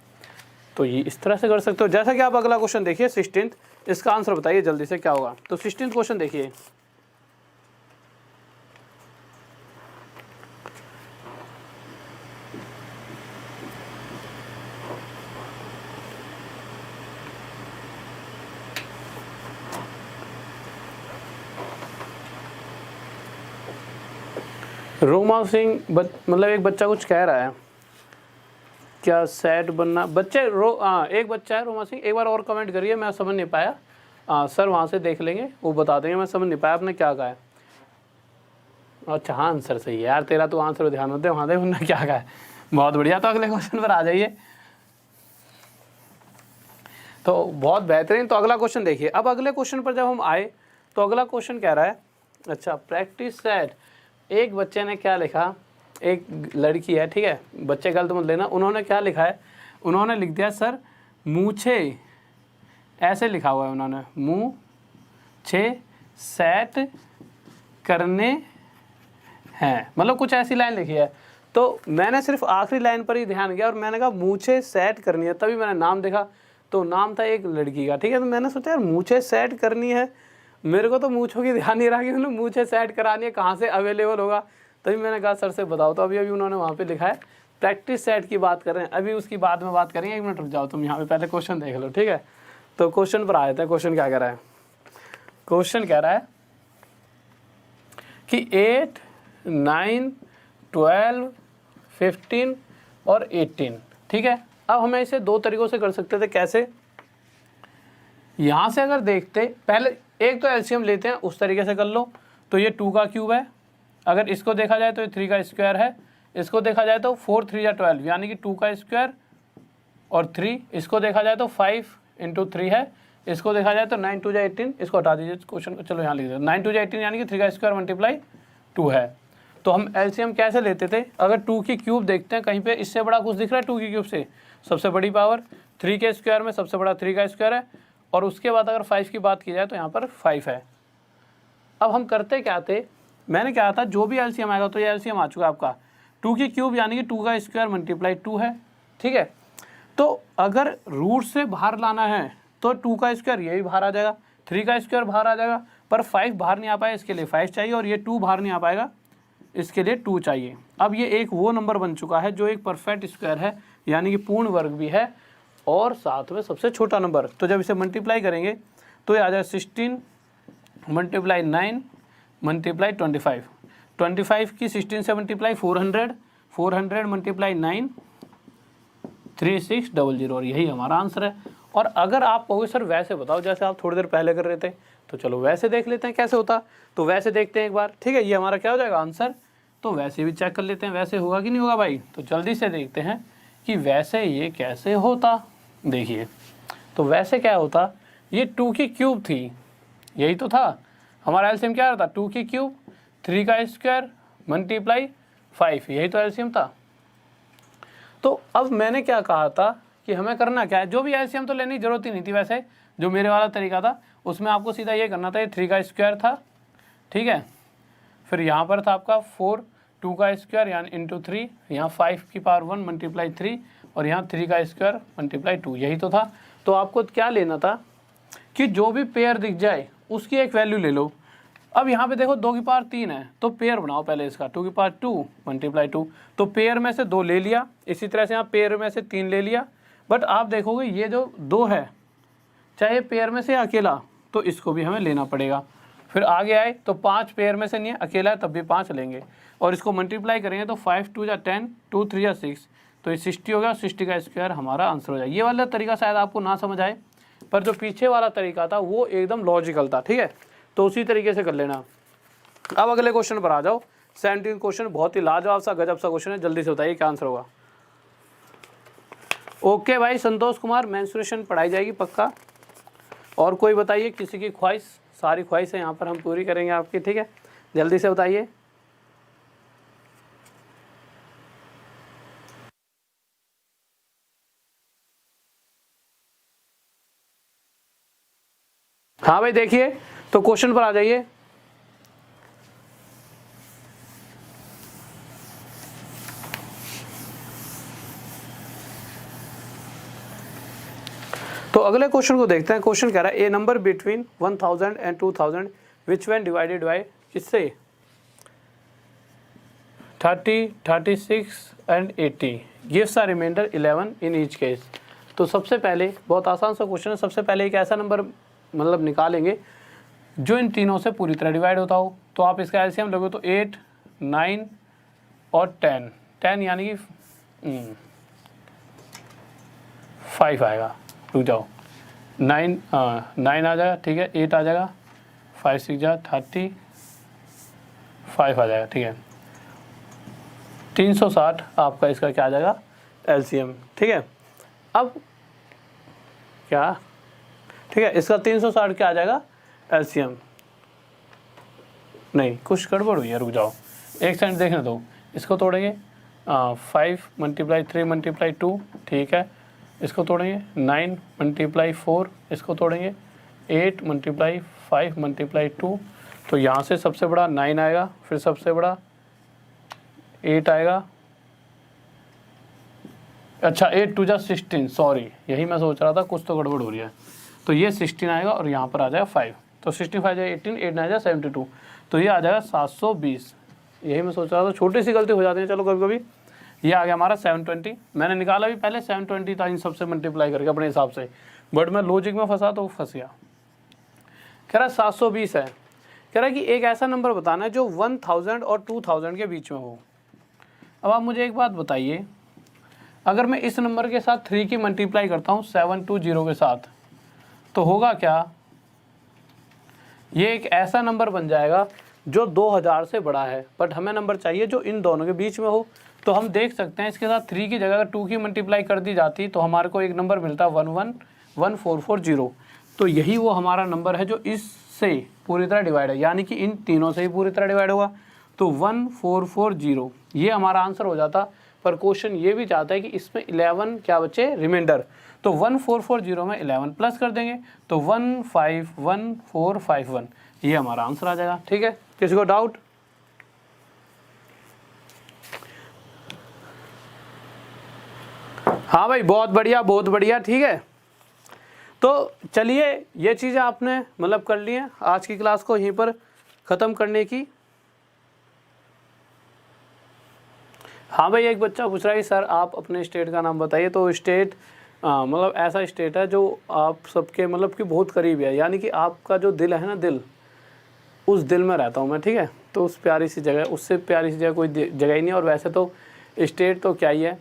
तो ये इस तरह से कर सकते हो। जैसा कि आप अगला क्वेश्चन देखिए 16th, इसका आंसर बताइए जल्दी से क्या होगा। तो 16th क्वेश्चन देखिए, रोमा सिंह मतलब एक बच्चा कुछ कह रहा है, क्या सेट बनना बच्चे एक बच्चा है रोमा सिंह, एक बार और कमेंट करिए, मैं समझ नहीं पाया। सर वहाँ से देख लेंगे, वो बता देंगे, मैं समझ नहीं पाया आपने क्या कहा है। अच्छा हाँ, आंसर सही है यार, तेरा तो आंसर ध्यान होते वहाँ दे, उन्होंने क्या कहा है। बहुत बढ़िया, तो अगले क्वेश्चन पर आ जाइए। तो बहुत बेहतरीन, तो अगला क्वेश्चन देखिए। अब अगले क्वेश्चन पर जब हम आए तो अगला क्वेश्चन कह रहा है, अच्छा प्रैक्टिस सेट। एक बच्चे ने क्या लिखा, एक लड़की है, ठीक है, बच्चे गलत मत लेना, उन्होंने क्या लिखा है, उन्होंने लिख दिया सर मूछे, ऐसे लिखा हुआ है उन्होंने, मूछे सेट करने हैं, मतलब कुछ ऐसी लाइन लिखी है। तो मैंने सिर्फ आखिरी लाइन पर ही ध्यान किया और मैंने कहा मूछे सेट करनी है, तभी मैंने नाम देखा तो नाम था एक लड़की का, ठीक है। तो मैंने सोचा यार मूछे सेट करनी है, मेरे को तो मूछों की ध्यान नहीं रहा कि उन्होंने मूछे सेट करानी है, कहाँ से अवेलेबल होगा, तभी मैंने कहा सर से बताओ। तो अभी उन्होंने वहाँ पे लिखा है प्रैक्टिस सेट की बात कर रहे हैं, अभी उसकी बाद में बात करेंगे, 1 मिनट रुक जाओ तुम, यहाँ पे पहले क्वेश्चन देख लो, ठीक है। तो क्वेश्चन पर आए थे, क्वेश्चन क्या कह रहा है, क्वेश्चन कह रहा है कि 8 9 12 15 और 18, ठीक है। अब हमें इसे 2 तरीक़ों से कर सकते थे, कैसे, यहाँ से अगर देखते पहले एक तो एलसीएम लेते हैं, उस तरीके से कर लो। तो ये 2 का क्यूब है, अगर इसको देखा जाए तो ये 3 का स्क्वायर है, इसको देखा जाए तो 4 3 या 12 यानी कि 2 का स्क्वायर और 3, इसको देखा जाए तो 5 × 3 है, इसको देखा जाए तो 9 2 18, इसको हटा दीजिए क्वेश्चन को, चलो यहाँ लिख दो 9 2 18 यानी कि 3 का स्क्वायर मल्टीप्लाई 2 है। तो हम एलसीएम कैसे लेते थे, अगर 2 की क्यूब देखते हैं कहीं पे इससे बड़ा कुछ दिख रहा है 2 की क्यूब से, सबसे बड़ी पावर 3 के स्क्वायर में सबसे बड़ा 3 का स्क्वायर है, और उसके बाद अगर 5 की बात की जाए तो यहाँ पर 5 है। अब हम करते क्या थे, मैंने क्या था, जो भी एलसीएम आएगा, तो ये एलसीएम आ चुका है आपका 2 की क्यूब यानी कि 2 का स्क्वायर मल्टीप्लाई 2 है, ठीक है। तो अगर रूट से बाहर लाना है तो 2 का स्क्वायर यही बाहर आ जाएगा, 3 का स्क्वायर बाहर आ जाएगा, पर 5 बाहर नहीं आ पाएगा, इसके लिए 5 चाहिए, और ये 2 बाहर नहीं आ पाएगा, इसके लिए 2 चाहिए। अब ये एक वो नंबर बन चुका है जो एक परफेक्ट स्क्वायर है, यानी कि पूर्ण वर्ग भी है और साथ में सबसे छोटा नंबर। तो जब इसे मल्टीप्लाई करेंगे तो ये आ जाएगा 16 मल्टीप्लाई 9 मल्टीप्लाई 25, 25 की 16 से मल्टीप्लाई 400, 400 मल्टीप्लाई 9 3600, और यही हमारा आंसर है। और अगर आप कहोगे सर वैसे बताओ जैसे आप थोड़ी देर पहले कर रहे थे, तो चलो वैसे देख लेते हैं कैसे होता। तो वैसे देखते हैं एक बार, ठीक है। ये हमारा क्या हो जाएगा आंसर, तो वैसे भी चेक कर लेते हैं वैसे होगा कि नहीं होगा भाई। तो जल्दी से देखते हैं कि वैसे ये कैसे होता। देखिए तो वैसे क्या होता, ये 2 की क्यूब थी, यही तो था हमारा एलसीएम, क्या रहता 2 की क्यूब 3 का स्क्वायर मल्टीप्लाई 5, यही तो एलसीएम था। तो अब मैंने क्या कहा था कि हमें करना क्या है, जो भी एलसीएम तो लेने की जरूरत ही नहीं थी। वैसे जो मेरे वाला तरीका था उसमें आपको सीधा ये करना था, ये 3 का स्क्वायर था, ठीक है। फिर यहाँ पर था आपका 4 2 का स्क्वायर यानी इंटू 3, यहाँ 5 की पावर 1 मल्टीप्लाई 3, और यहाँ 3 का स्क्वायर मल्टीप्लाई 2, यही तो था। तो आपको क्या लेना था कि जो भी पेयर दिख जाए उसकी एक वैल्यू ले लो। अब यहाँ पे देखो 2 की पावर 3 है, तो पेयर बनाओ पहले इसका, 2 की पावर 2 मल्टीप्लाई 2, तो पेयर में से 2 ले लिया। इसी तरह से यहाँ पेयर में से 3 ले लिया। बट आप देखोगे ये जो 2 है, चाहे पेयर में से अकेला, तो इसको भी हमें लेना पड़ेगा। फिर आगे आए तो 5 पेयर में से नहीं है, अकेला है तब भी 5 लेंगे, और इसको मल्टीप्लाई करेंगे तो 5 2 या 10, 2 3 या 6, तो ये 60 हो गया, 60 का स्क्वायर हमारा आंसर हो जाए। ये वाला तरीका शायद आपको ना समझ आए, पर जो पीछे वाला तरीका था वो एकदम लॉजिकल था, ठीक है। तो उसी तरीके से कर लेना। अब अगले क्वेश्चन पर आ जाओ। 17 क्वेश्चन बहुत ही लाजवाब सा गजब सा क्वेश्चन है, जल्दी से बताइए क्या आंसर होगा। ओके भाई संतोष कुमार, मेंस्ट्रुएशन पढ़ाई जाएगी पक्का। और कोई बताइए, किसी की ख्वाहिश, सारी ख्वाहिशें यहाँ पर हम पूरी करेंगे आपकी, ठीक है। जल्दी से बताइए। हाँ भाई देखिए, तो क्वेश्चन पर आ जाइए। तो अगले क्वेश्चन को देखते हैं। क्वेश्चन कह रहा है a number between 1000 and 2000 which when divided by किससे 30, 36 and 80 gives a remainder 11 in each case. तो सबसे पहले बहुत आसान सा क्वेश्चन है। सबसे पहले एक ऐसा नंबर मतलब निकालेंगे जो इन तीनों से पूरी तरह डिवाइड होता हो। तो आप इसका एलसीएम लोगे तो 8, 9 और 10 यानी कि 5 आएगा। रुक जाओ, 9 आ जाएगा, ठीक है, 8 आ जाएगा, 5 6 जा 30, 5 आ जाएगा, ठीक है। 360 आपका इसका क्या आ जाएगा एलसीएम, ठीक है। अब क्या, ठीक है, इसका 360 क्या आ जाएगा एलसीएम। नहीं कुछ गड़बड़ हुई है, रुक जाओ एक सेकंड देखने दो। इसको तोड़ेंगे 5 मल्टीप्लाई 3 मल्टीप्लाई 2, ठीक है। इसको तोड़ेंगे 9 मल्टीप्लाई 4, इसको तोड़ेंगे 8 मल्टीप्लाई 5 मल्टीप्लाई 2, तो यहाँ से सबसे बड़ा 9 आएगा, फिर सबसे बड़ा 8 आएगा। अच्छा 8 2 जा 16, सॉरी यही मैं सोच रहा था कुछ तो गड़बड़ हो रही है। तो ये 16 आएगा और यहाँ पर आ जाएगा 5, तो 65 जाएगा 18, 8 9 जाएगा 72, तो ये आ जाएगा 720। यही मैं सोच रहा था, छोटी सी गलती हो जाती है, चलो कभी कभी। ये आ गया हमारा 720। मैंने निकाला भी पहले 720 था इन सबसे मल्टीप्लाई करके अपने हिसाब से, बट मैं लॉजिक में फंसा तो फंस गया। कह रहा 720 है। कह रहा है कि एक ऐसा नंबर बताना है जो 1000 और 2000 के बीच में हो। अब आप मुझे एक बात बताइए, अगर मैं इस नंबर के साथ 3 की मल्टीप्लाई करता हूँ 720 के साथ, तो होगा क्या, ये एक ऐसा नंबर बन जाएगा जो 2000 से बड़ा है, बट हमें नंबर चाहिए जो इन दोनों के बीच में हो। तो हम देख सकते हैं इसके साथ 3 की जगह अगर 2 की मल्टीप्लाई कर दी जाती तो हमारे को एक नंबर मिलता 11440। तो यही वो हमारा नंबर है जो इससे पूरी तरह डिवाइड है, यानी कि इन तीनों से ही पूरी तरह डिवाइड होगा। तो 1440 ये हमारा आंसर हो जाता। पर क्वेश्चन ये भी चाहता है कि इसमें 11 क्या बचे रिमाइंडर, तो 1440 में 11 प्लस कर देंगे तो 151451 ये हमारा आंसर आ जाएगा, ठीक है। किसी को डाउट? हाँ भाई, बहुत बढ़िया बहुत बढ़िया। ठीक है, तो चलिए ये चीज़ें आपने मतलब कर ली हैं, आज की क्लास को यहीं पर ख़त्म करने की। हाँ भाई, एक बच्चा पूछ रहा है कि सर आप अपने स्टेट का नाम बताइए। तो स्टेट मतलब ऐसा स्टेट है जो आप सबके मतलब कि बहुत करीब है, यानी कि आपका जो दिल है ना, दिल, उस दिल में रहता हूँ मैं। ठीक है, तो उस प्यारी सी जगह, उससे प्यारी सी जगह कोई जगह ही नहीं। और वैसे तो स्टेट तो क्या ही है,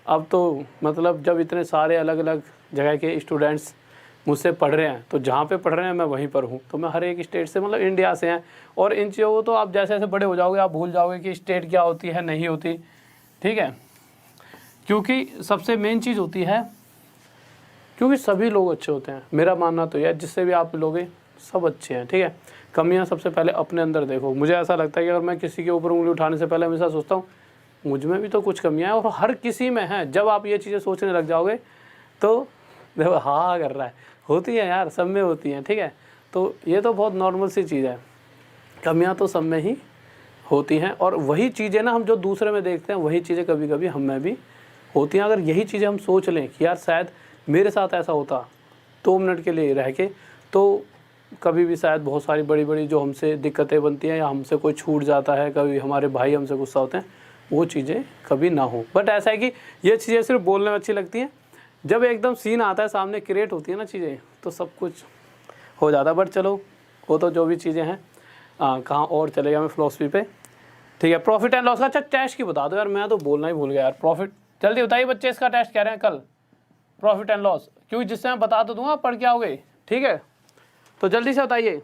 अब तो मतलब जब इतने सारे अलग अलग जगह के स्टूडेंट्स मुझसे पढ़ रहे हैं, तो जहाँ पे पढ़ रहे हैं मैं वहीं पर हूँ। तो मैं हर एक स्टेट से मतलब इंडिया से हैं। और इन चीज़ों को तो आप जैसे जैसे बड़े हो जाओगे आप भूल जाओगे कि स्टेट क्या होती है, नहीं होती। ठीक है, क्योंकि सबसे मेन चीज़ होती है, क्योंकि सभी लोग अच्छे होते हैं। मेरा मानना तो यह है, जिससे भी आप लोगे सब अच्छे हैं। ठीक है, कमियाँ सबसे पहले अपने अंदर देखो। मुझे ऐसा लगता है कि अगर मैं किसी के ऊपर उंगली उठाने से पहले हमेशा सोचता हूँ मुझ में भी तो कुछ कमियाँ हैं, और हर किसी में है। जब आप ये चीज़ें सोचने लग जाओगे तो देखो हाँ कर रहा है, होती है यार, सब में होती हैं। ठीक है, तो ये तो बहुत नॉर्मल सी चीज़ है, कमियां तो सब में ही होती हैं। और वही चीज़ें ना हम जो दूसरे में देखते हैं, वही चीज़ें कभी कभी हम में भी होती हैं। अगर यही चीज़ें हम सोच लें कि यार शायद मेरे साथ ऐसा होता 2 मिनट के लिए रह के, तो कभी भी शायद बहुत सारी बड़ी बड़ी जो हमसे दिक्कतें बनती हैं, या हमसे कोई छूट जाता है, कभी हमारे भाई हमसे गुस्सा होते हैं, वो चीज़ें कभी ना हो। बट ऐसा है कि ये चीज़ें सिर्फ बोलने में अच्छी लगती हैं, जब एकदम सीन आता है सामने, क्रिएट होती है ना चीज़ें, तो सब कुछ हो जाता है। बट चलो, वो तो जो भी चीज़ें हैं, कहाँ और चलेगा मैं फिलॉसफी पे। ठीक है, प्रॉफिट एंड लॉस का अच्छा टेस्ट की बता दो यार, मैं तो बोलना ही भूल गया यार। प्रॉफिट, जल्दी बताइए बच्चे, इसका टेस्ट कह रहे हैं कल, प्रॉफिट एंड लॉस, क्योंकि जिससे मैं बता तो दूंगा पढ़ के आओगे। ठीक है, तो जल्दी से बताइए।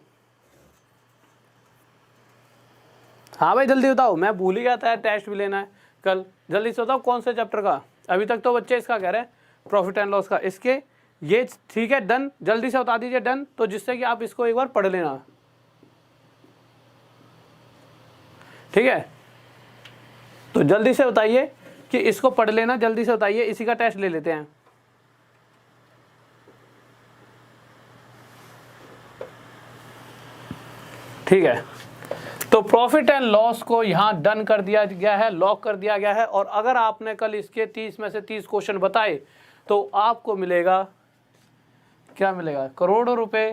हाँ भाई जल्दी बताओ, मैं भूल ही गया था, टेस्ट भी लेना है कल। जल्दी से बताओ कौन से चैप्टर का। अभी तक तो बच्चे इसका कह रहे हैं प्रॉफिट एंड लॉस का, इसके ये ठीक है, डन। जल्दी से बता दीजिए डन, तो जिससे कि आप इसको एक बार पढ़ लेना। ठीक है, तो जल्दी से बताइए कि इसको पढ़ लेना, जल्दी से बताइए, इसी का टेस्ट ले लेते हैं। ठीक है, तो प्रॉफिट एंड लॉस को यहाँ डन कर दिया गया है, लॉक कर दिया गया है। और अगर आपने कल इसके 30 में से 30 क्वेश्चन बताए तो आपको मिलेगा, क्या मिलेगा, करोड़ों रुपए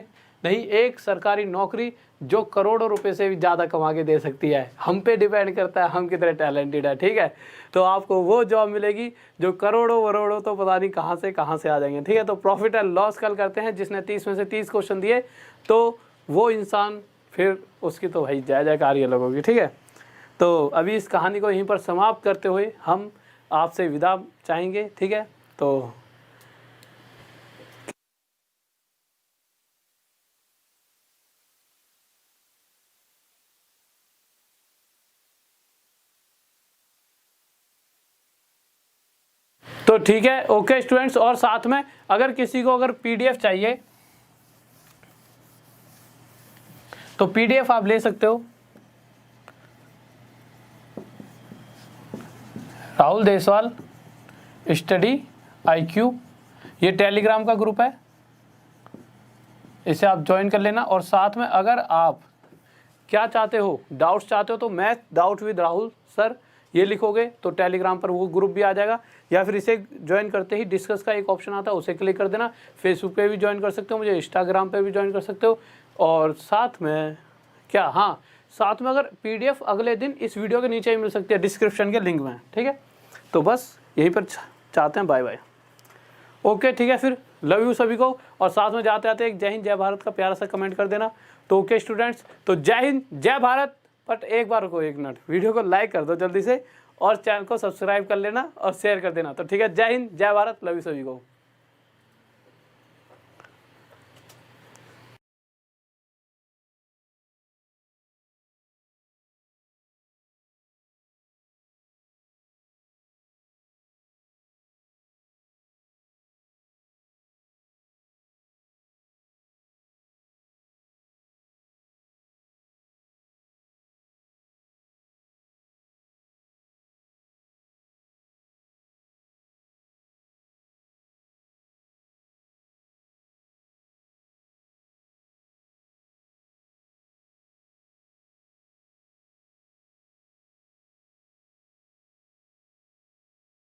नहीं, एक सरकारी नौकरी जो करोड़ों रुपए से भी ज़्यादा कमा के दे सकती है। हम पे डिपेंड करता है हम कितने टैलेंटेड है। ठीक है, तो आपको वो जॉब मिलेगी जो करोड़ों वरोड़ों तो पता नहीं कहाँ से आ जाएंगे। ठीक है, तो प्रॉफिट एंड लॉस कल करते हैं। जिसने 30 में से 30 क्वेश्चन दिए तो वो इंसान, फिर उसकी तो भाई जय जयकार ही अलग होगी। ठीक है, तो अभी इस कहानी को यहीं पर समाप्त करते हुए हम आपसे विदा चाहेंगे। ठीक है, तो ठीक है, ओके स्टूडेंट्स। और साथ में अगर किसी को अगर पीडीएफ चाहिए तो पीडीएफ आप ले सकते हो। राहुल देसवाल स्टडी आईक्यू, ये टेलीग्राम का ग्रुप है, इसे आप ज्वाइन कर लेना। और साथ में अगर आप क्या चाहते हो, डाउट्स चाहते हो, तो math doubt with Rahul sir ये लिखोगे तो टेलीग्राम पर वो ग्रुप भी आ जाएगा। या फिर इसे ज्वाइन करते ही डिस्कस का एक ऑप्शन आता है, उसे क्लिक कर देना। फेसबुक पे भी ज्वाइन कर सकते हो मुझे, इंस्टाग्राम पे भी ज्वाइन कर सकते हो। और साथ में क्या, हाँ साथ में अगर पीडीएफ अगले दिन इस वीडियो के नीचे ही मिल सकती है, डिस्क्रिप्शन के लिंक में। ठीक है, तो बस यहीं पर चाहते हैं, बाय बाय। ओके ठीक है, फिर लव यू सभी को। और साथ में जाते आते एक जय हिंद जय भारत का प्यारा सा कमेंट कर देना। तो ओके स्टूडेंट्स, तो जय हिंद जय भारत। बट एक बार रुको, एक मिनट, वीडियो को लाइक कर दो जल्दी से, और चैनल को सब्सक्राइब कर लेना और शेयर कर देना। तो ठीक है, जय हिंद जय भारत, लव यू सभी को।